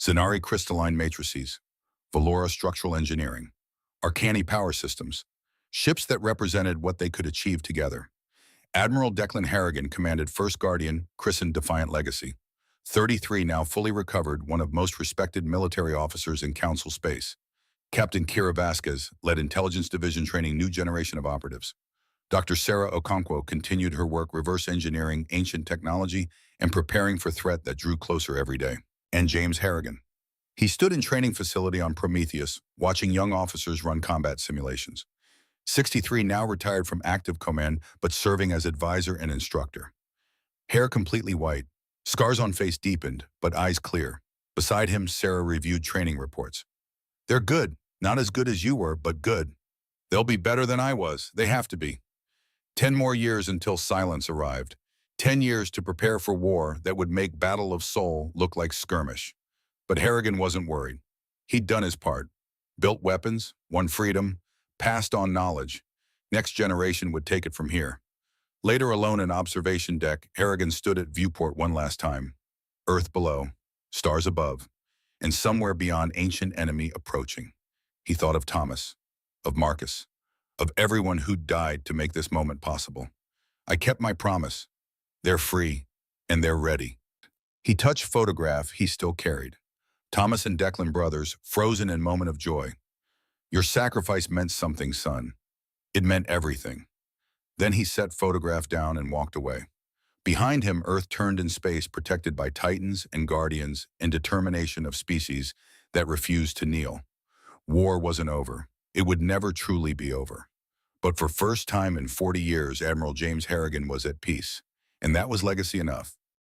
Zenari crystalline matrices, Valora structural engineering, Arcani power systems, ships that represented what they could achieve together. Admiral Declan Harrigan commanded First Guardian, christened Defiant Legacy. 33 now fully recovered, one of most respected military officers in council space. Captain Kira Vasquez led Intelligence Division training new generation of operatives. Dr. Sarah Okonkwo continued her work reverse engineering ancient technology and preparing for threat that drew closer every day. And James Harrigan. He stood in training facility on Prometheus, watching young officers run combat simulations. 63 now retired from active command, but serving as advisor and instructor. Hair completely white, scars on face deepened, but eyes clear. Beside him, Sarah reviewed training reports. They're good, not as good as you were, but good. They'll be better than I was, they have to be. 10 more years until silence arrived. 10 years to prepare for war that would make Battle of Seoul look like skirmish. But Harrigan wasn't worried. He'd done his part. Built weapons, won freedom, passed on knowledge. Next generation would take it from here. Later, alone in observation deck, Harrigan stood at viewport one last time. Earth below, stars above, and somewhere beyond ancient enemy approaching. He thought of Thomas, of Marcus, of everyone who'd died to make this moment possible. I kept my promise. They're free, and they're ready. He touched photograph he still carried. Thomas and Declan brothers, frozen in moment of joy. Your sacrifice meant something, son. It meant everything. Then he set photograph down and walked away. Behind him, Earth turned in space, protected by Titans and Guardians and determination of species that refused to kneel. War wasn't over. It would never truly be over. But for first time in 40 years, Admiral James Harrigan was at peace. And that was legacy enough.